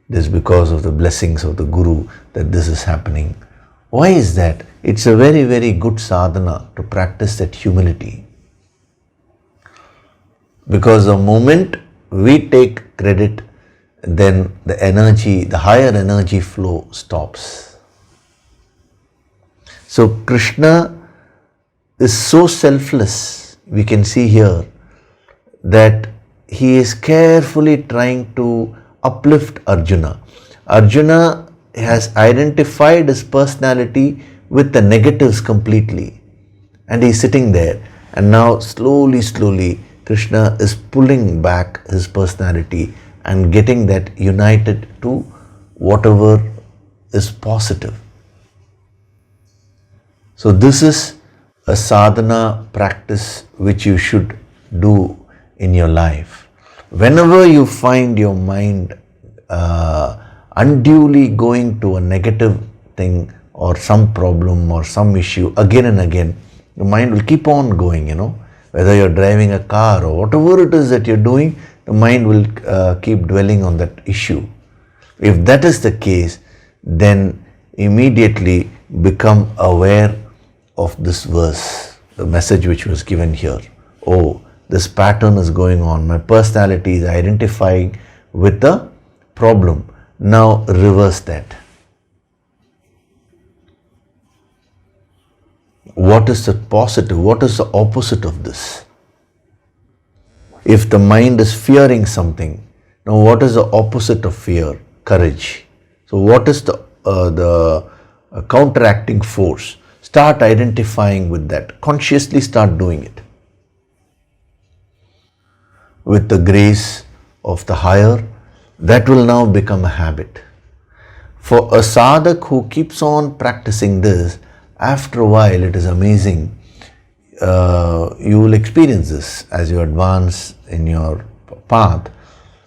It is because of the blessings of the Guru that this is happening. Why is that? It's a very, very good sadhana to practice that humility. Because the moment we take credit, then the energy, the higher energy flow stops. So Krishna is so selfless, we can see here, that he is carefully trying to uplift Arjuna. Arjuna has identified his personality with the negatives completely, and he is sitting there, and now slowly Krishna is pulling back his personality and getting that united to whatever is positive. So this is a sadhana practice which you should do in your life. Whenever you find your mind unduly going to a negative thing or some problem or some issue again and again, your mind will keep on going, Whether you're driving a car or whatever it is that you're doing, the mind will keep dwelling on that issue. If that is the case, then immediately become aware of this verse, the message which was given here. Oh, this pattern is going on. My personality is identifying with the problem. Now reverse that. What is the positive? What is the opposite of this? If the mind is fearing something, now what is the opposite of fear? Courage. So what is the counteracting force? Start identifying with that. Consciously start doing it. With the grace of the higher, that will now become a habit. For a sadhak who keeps on practicing this, after a while it is amazing. You will experience this as you advance in your path.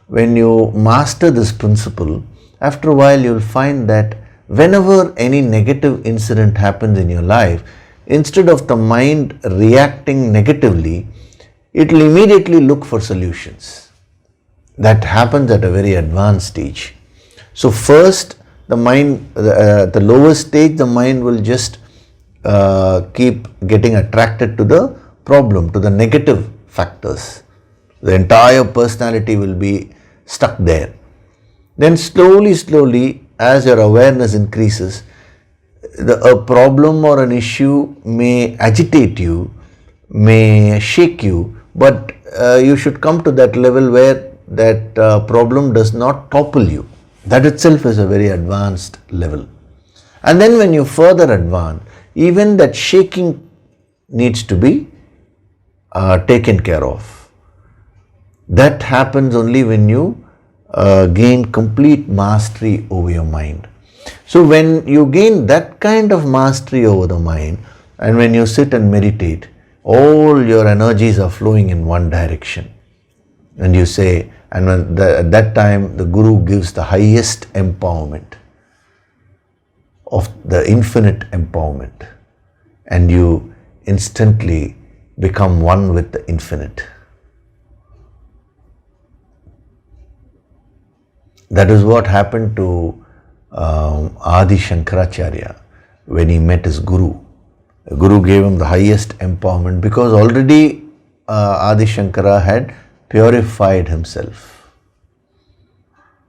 When you master this principle, after a while you will find that whenever any negative incident happens in your life, instead of the mind reacting negatively, it will immediately look for solutions. That happens at a very advanced stage. So first, the mind, at the lowest stage, the mind will just keep getting attracted to the problem, to the negative factors. The entire personality will be stuck there. Then slowly, as your awareness increases, a problem or an issue may agitate you, may shake you, but you should come to that level where that problem does not topple you. That itself is a very advanced level. And then when you further advance, even that shaking needs to be taken care of. That happens only when you gain complete mastery over your mind. So when you gain that kind of mastery over the mind, and when you sit and meditate, all your energies are flowing in one direction. And you say, and when at that time the Guru gives the highest empowerment of the infinite empowerment, and you instantly become one with the infinite. That is what happened to Adi Shankaracharya when he met his Guru. The Guru gave him the highest empowerment because already Adi Shankara had purified himself.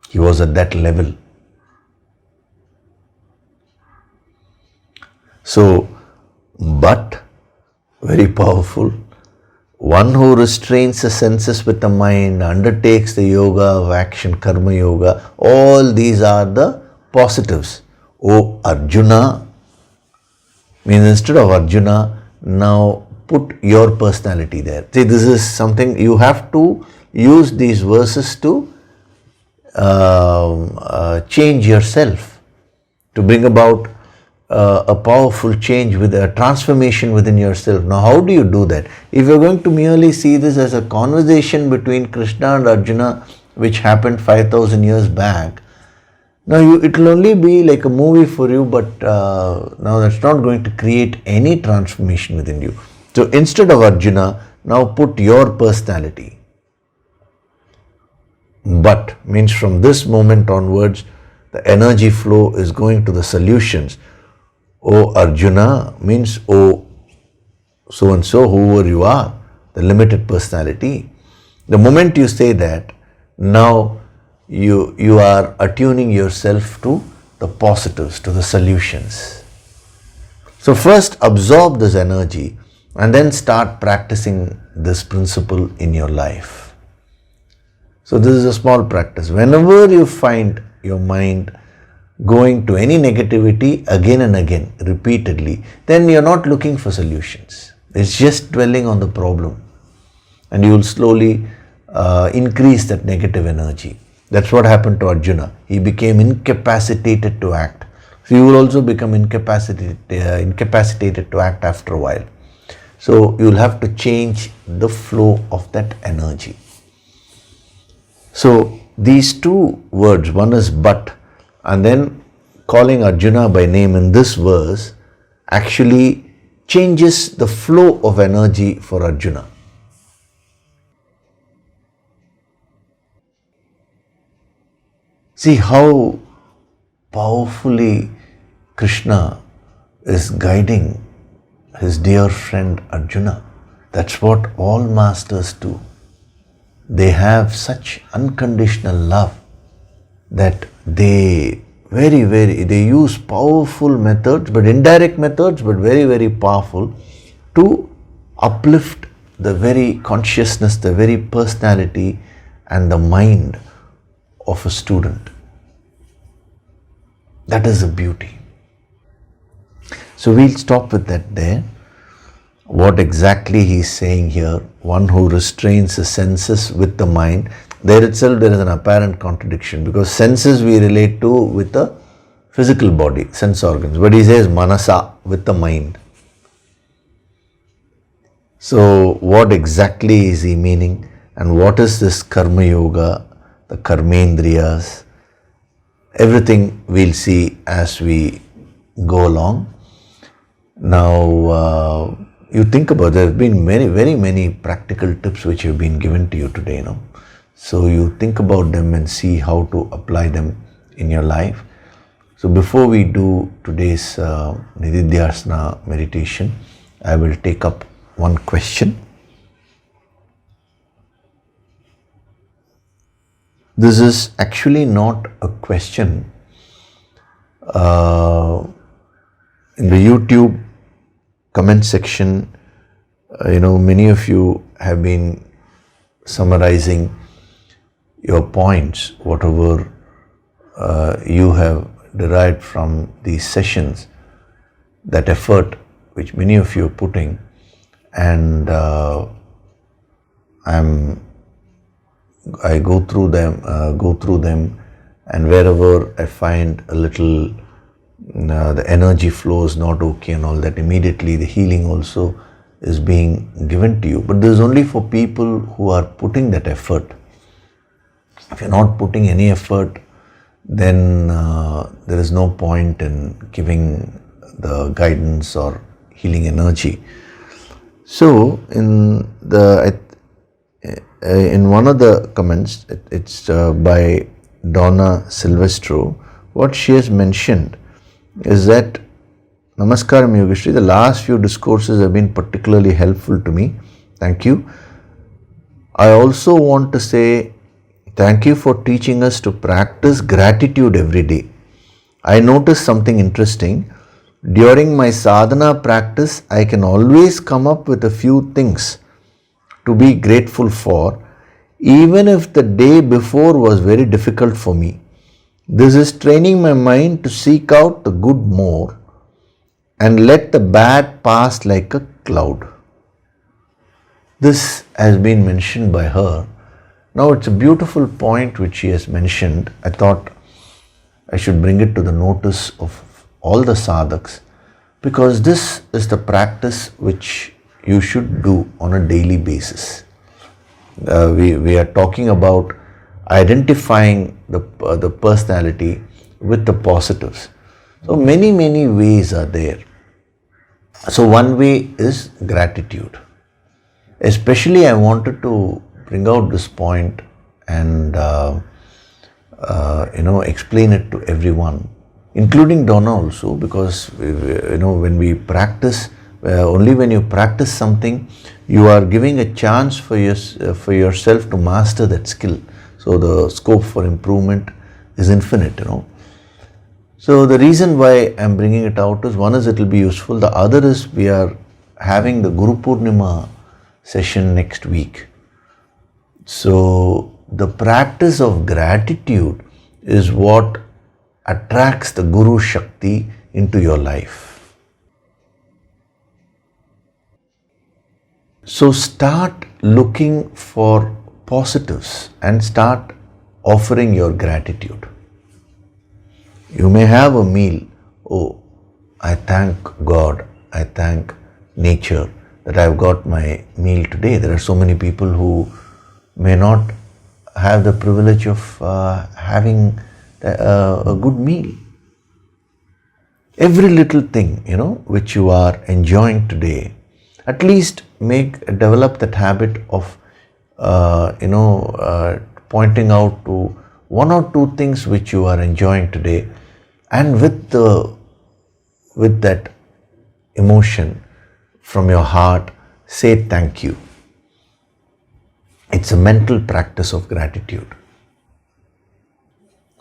He was at that level. So, but very powerful. One who restrains the senses with the mind, undertakes the yoga of action, karma yoga, all these are the positives. O Arjuna, means instead of Arjuna, now put your personality there. See, this is something you have to use these verses to change yourself, to bring about a powerful change, with a transformation within yourself. Now, how do you do that? If you're going to merely see this as a conversation between Krishna and Arjuna, which happened 5,000 years back, now it will only be like a movie for you, but now that's not going to create any transformation within you. So instead of Arjuna, now put your personality. But means from this moment onwards, the energy flow is going to the solutions. O Arjuna means O so and so, whoever you are, the limited personality. The moment you say that, now you are attuning yourself to the positives, to the solutions. So first absorb this energy and then start practicing this principle in your life. So this is a small practice. Whenever you find your mind going to any negativity again and again, repeatedly, then you're not looking for solutions. It's just dwelling on the problem. And you will slowly increase that negative energy. That's what happened to Arjuna. He became incapacitated to act. So you will also become incapacitated to act after a while. So you will have to change the flow of that energy. So these two words, one is but, and then calling Arjuna by name in this verse actually changes the flow of energy for Arjuna. See how powerfully Krishna is guiding his dear friend Arjuna. That's what all masters do. They have such unconditional love that they use powerful methods, but indirect methods, but very, very powerful, to uplift the very consciousness, the very personality and the mind of a student. That is the beauty. So we'll stop with that there. What exactly he is saying here, one who restrains the senses with the mind, there itself there is an apparent contradiction, because senses we relate to with the physical body, sense organs, but he says manasa, with the mind. So what exactly is he meaning, and what is this karma yoga, the karmendriyas? Everything we'll see as we go along. Now you think about, there have been very many practical tips which have been given to you today, so you think about them and see how to apply them in your life. So before we do today's Nididhyasana meditation, I will take up one question. This is actually not a question. In the YouTube comment section, many of you have been summarizing your points, whatever you have derived from these sessions, that effort which many of you are putting, and I go through them, and wherever I find a little the energy flow is not okay and all that, immediately the healing also is being given to you. But this is only for people who are putting that effort. If you're not putting any effort, then there is no point in giving the guidance or healing energy. So in one of the comments, it's by Donna Silvestro, what she has mentioned is that, Namaskaram Yogishri, the last few discourses have been particularly helpful to me. Thank you. I also want to say thank you for teaching us to practice gratitude every day. I noticed something interesting. During my sadhana practice, I can always come up with a few things to be grateful for, even if the day before was very difficult for me. This is training my mind to seek out the good more and let the bad pass like a cloud. This has been mentioned by her. Now it's a beautiful point which she has mentioned. I thought I should bring it to the notice of all the sadhaks, because this is the practice which you should do on a daily basis. We are talking about identifying the personality with the positives. So many ways are there. So one way is gratitude. Especially I wanted to bring out this point and explain it to everyone, including Donna also, because when we practice, only when you practice something, you are giving a chance for yourself to master that skill. So the scope for improvement is infinite, So the reason why I'm bringing it out is, one is it will be useful. The other is we are having the Guru Poornima session next week. So the practice of gratitude is what attracts the Guru Shakti into your life. So start looking for positives and start offering your gratitude. You may have a meal. Oh, I thank God, I thank nature that I've got my meal today. There are so many people who may not have the privilege of having a good meal. Every little thing, which you are enjoying today, at least develop that habit of pointing out to one or two things which you are enjoying today, and with that emotion from your heart, say thank you. It's a mental practice of gratitude.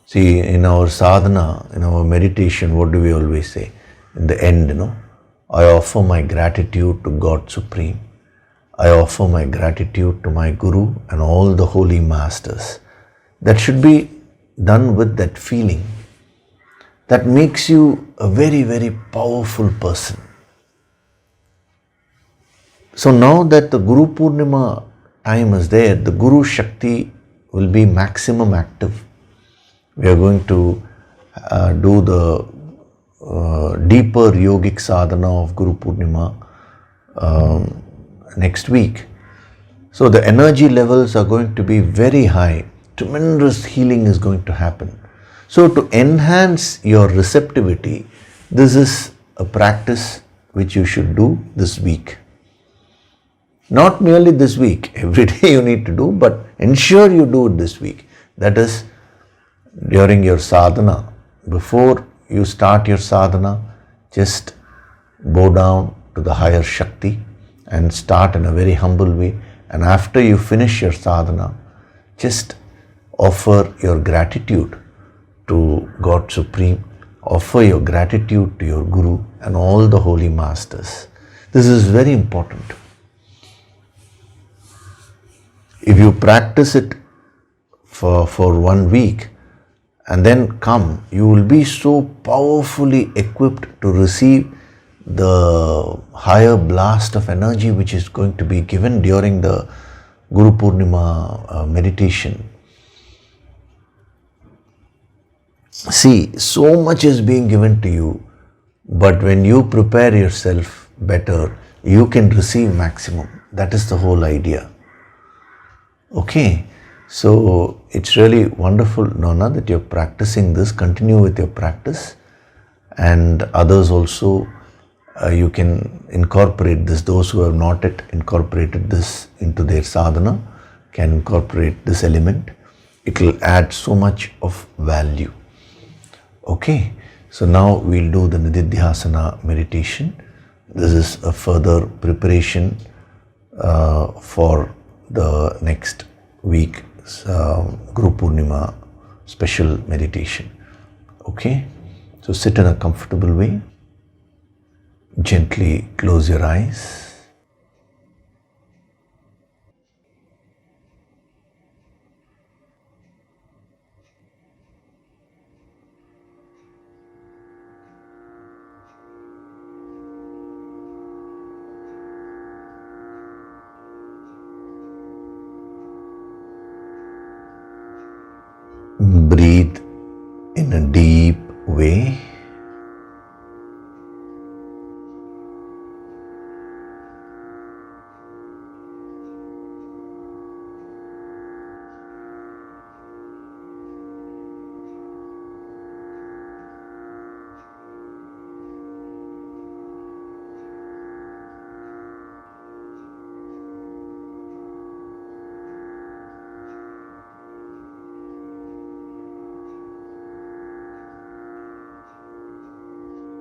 See, in our sadhana, in our meditation, what do we always say? In the end, I offer my gratitude to God Supreme. I offer my gratitude to my Guru and all the holy masters. That should be done with that feeling. That makes you a very, very powerful person. So now that the Guru Poornima time is there, the Guru Shakti will be maximum active. We are going to do the deeper yogic sadhana of Guru Poornima next week. So the energy levels are going to be very high. Tremendous healing is going to happen. So to enhance your receptivity, this is a practice which you should do this week. Not merely this week, every day you need to do, but ensure you do it this week. That is, during your sadhana, before you start your sadhana, just bow down to the higher Shakti and start in a very humble way. And after you finish your sadhana, just offer your gratitude to God Supreme, offer your gratitude to your Guru and all the holy masters. This is very important. If you practice it for 1 week and then come, you will be so powerfully equipped to receive the higher blast of energy which is going to be given during the Guru Poornima meditation. See, so much is being given to you, but when you prepare yourself better, you can receive maximum. That is the whole idea. Okay, so it's really wonderful, Nona, that you're practicing this. Continue with your practice, and others also, you can incorporate this. Those who have not yet incorporated this into their sadhana can incorporate this element. It will add so much of value. Okay, so now we'll do the Nididhyasana meditation. This is a further preparation for the next week's Guru Poornima special meditation. Okay, so sit in a comfortable way. Gently close your eyes. Breathe in a deep way.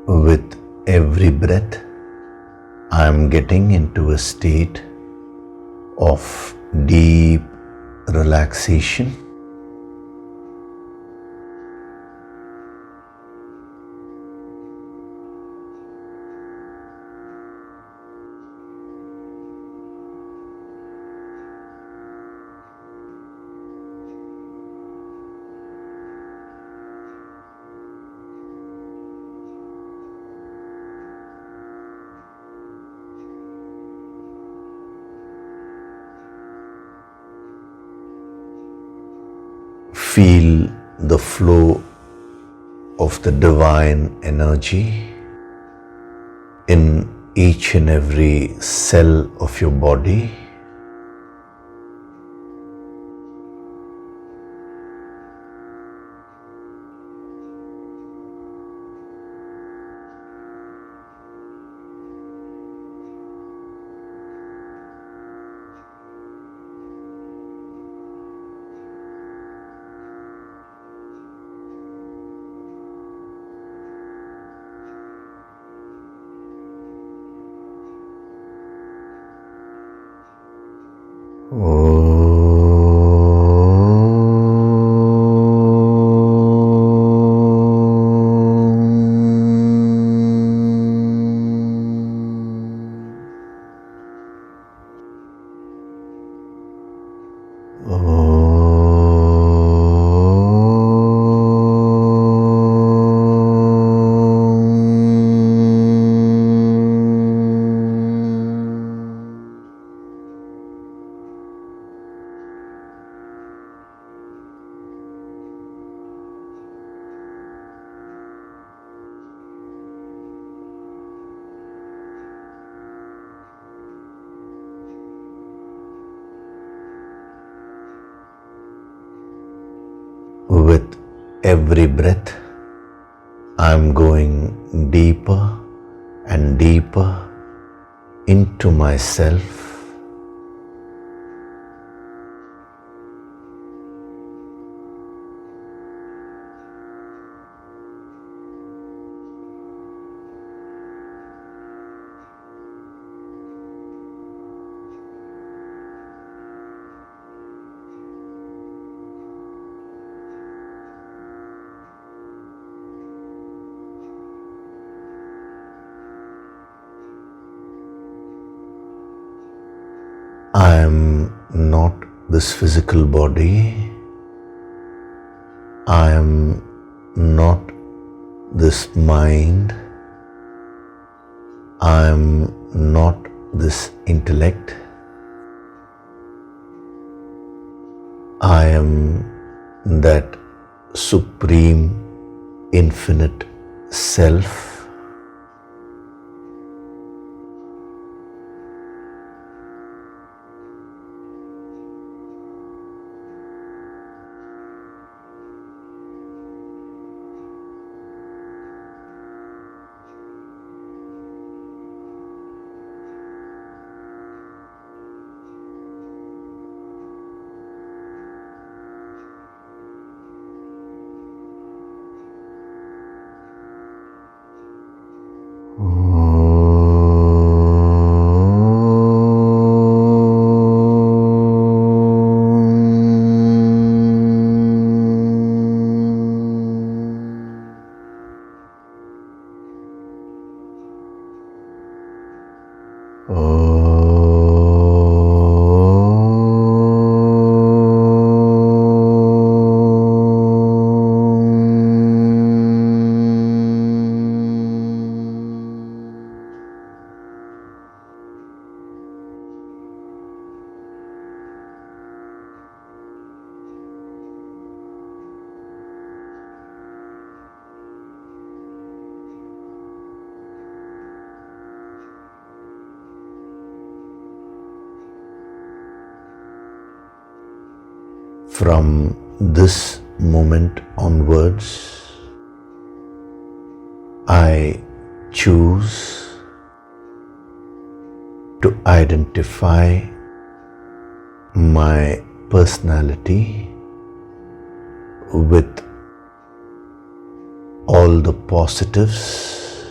With every breath, I am getting into a state of deep relaxation. Feel the flow of the divine energy in each and every cell of your body. With every breath, I'm going deeper and deeper into myself. I am not this physical body. I am not this mind. I am not this intellect. I am that supreme, infinite self. From this moment onwards, I choose to identify my personality with all the positives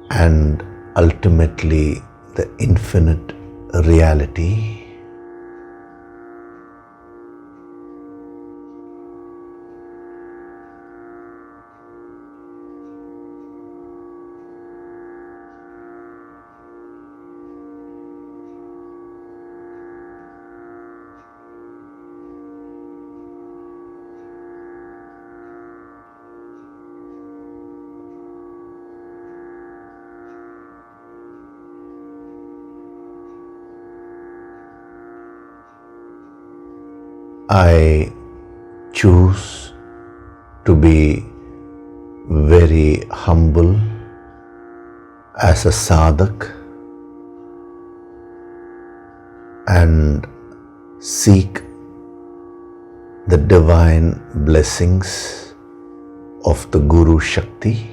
and ultimately the infinite reality. I choose to be very humble as a sadhak and seek the divine blessings of the Guru Shakti.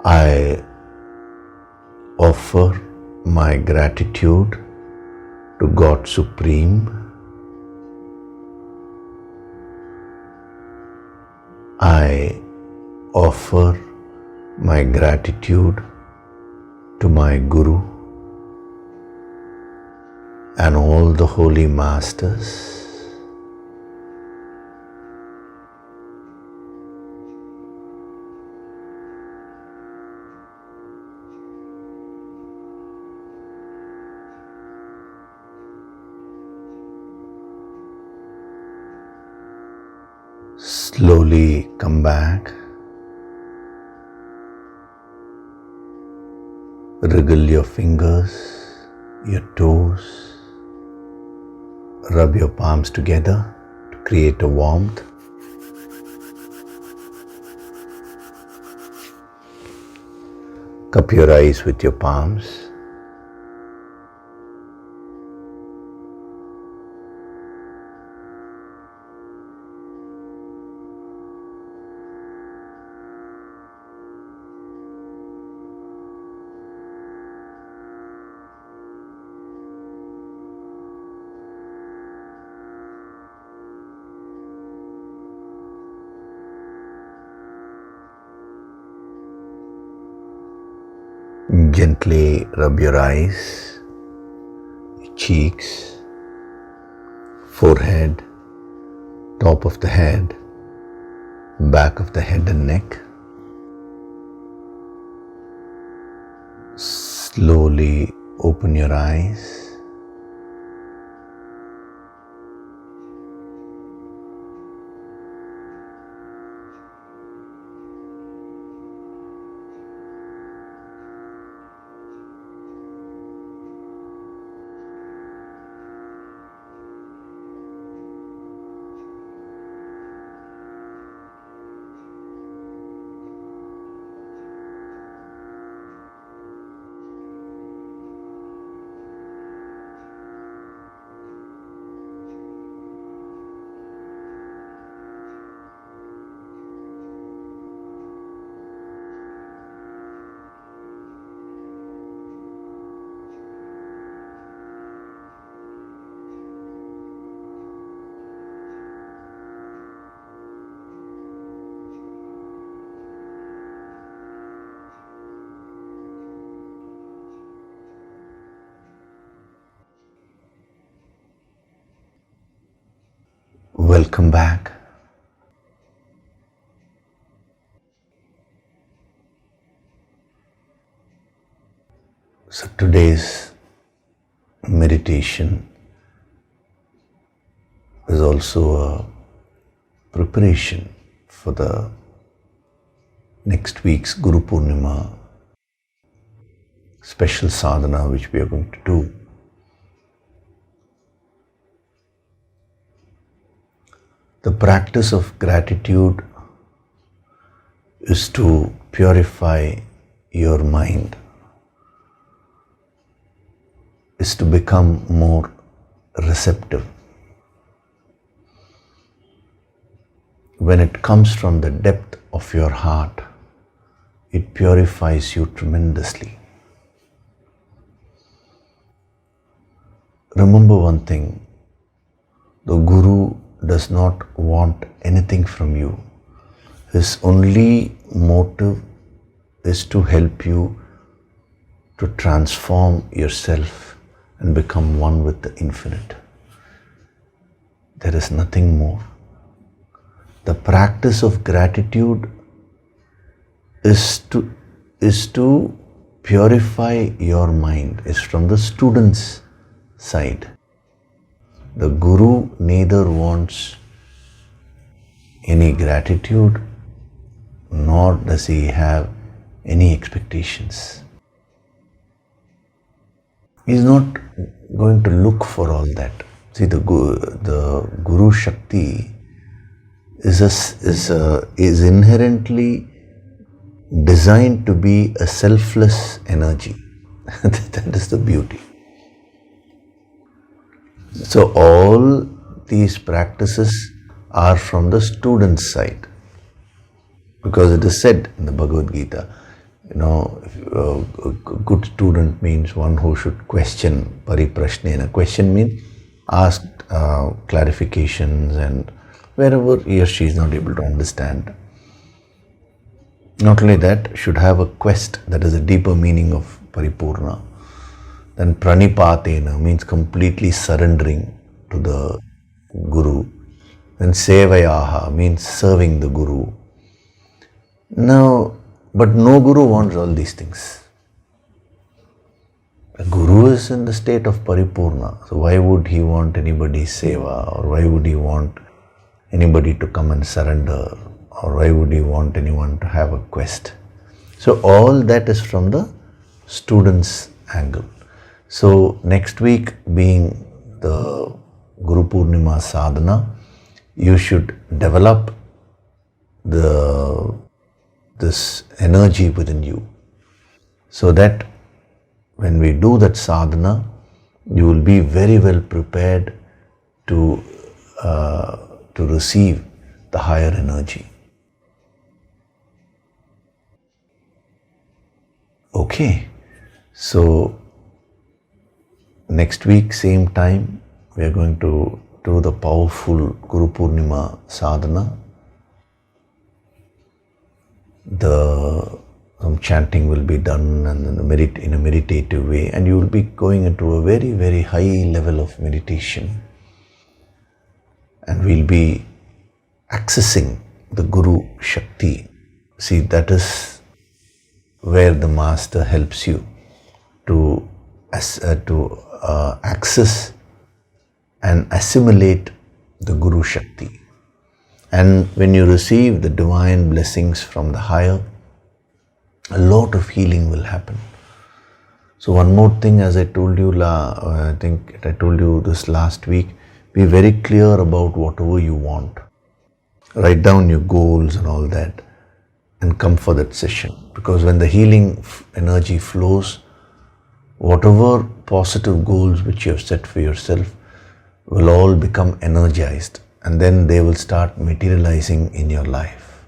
I offer my gratitude to God Supreme. I offer my gratitude to my Guru and all the holy masters. Slowly come back, wriggle your fingers, your toes, rub your palms together to create a warmth. Cup your eyes with your palms. Gently rub your eyes, cheeks, forehead, top of the head, back of the head and neck. Slowly open your eyes. Welcome back. So today's meditation is also a preparation for the next week's Guru Purnima special sadhana which we are going to do. The practice of gratitude is to purify your mind, is to become more receptive. When it comes from the depth of your heart, it purifies you tremendously. Remember one thing, the Guru does not want anything from you. His only motive is to help you to transform yourself and become one with the infinite. There is nothing more. The practice of gratitude is to purify your mind, is from the student's side. The Guru neither wants any gratitude nor does he have any expectations. He is not going to look for all that. See, the Guru Shakti is inherently designed to be a selfless energy. That is the beauty. So all these practices are from the student's side, because it is said in the Bhagavad Gita, A good student means one who should question pariprashnena. Question means ask clarifications, and wherever he or she is not able to understand. Not only that, should have a quest, that is a deeper meaning of paripurna. Then pranipatena means completely surrendering to the Guru. Then sevayaha means serving the Guru. Now, but no Guru wants all these things. A Guru is in the state of paripurna. So why would he want anybody's seva, or why would he want anybody to come and surrender, or why would he want anyone to have a quest? So all that is from the student's angle. So next week being the Guru Poornima sadhana, you should develop this energy within you, so that when we do that sadhana, you will be very well prepared to receive the higher energy. Okay, so next week, same time, we are going to do the powerful Guru Poornima sadhana. Some chanting will be done, and in a meditative way, and you will be going into a very, very high level of meditation, and we'll be accessing the Guru Shakti. See, that is where the Master helps you to access and assimilate the Guru Shakti. And when you receive the divine blessings from the higher, a lot of healing will happen. So one more thing, as I told you, I think I told you this last week, be very clear about whatever you want. Write down your goals and all that, and come for that session. Because when the healing energy flows, whatever positive goals which you have set for yourself will all become energized, and then they will start materializing in your life.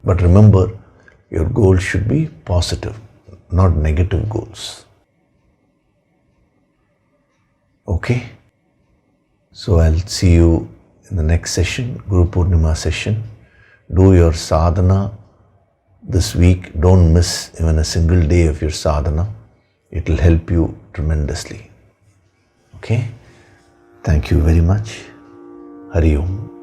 But remember, your goals should be positive, not negative goals. Okay? So I'll see you in the next session, Guru Poornima session. Do your sadhana this week. Don't miss even a single day of your sadhana. It will help you tremendously. Okay? Thank you very much. Hari Om.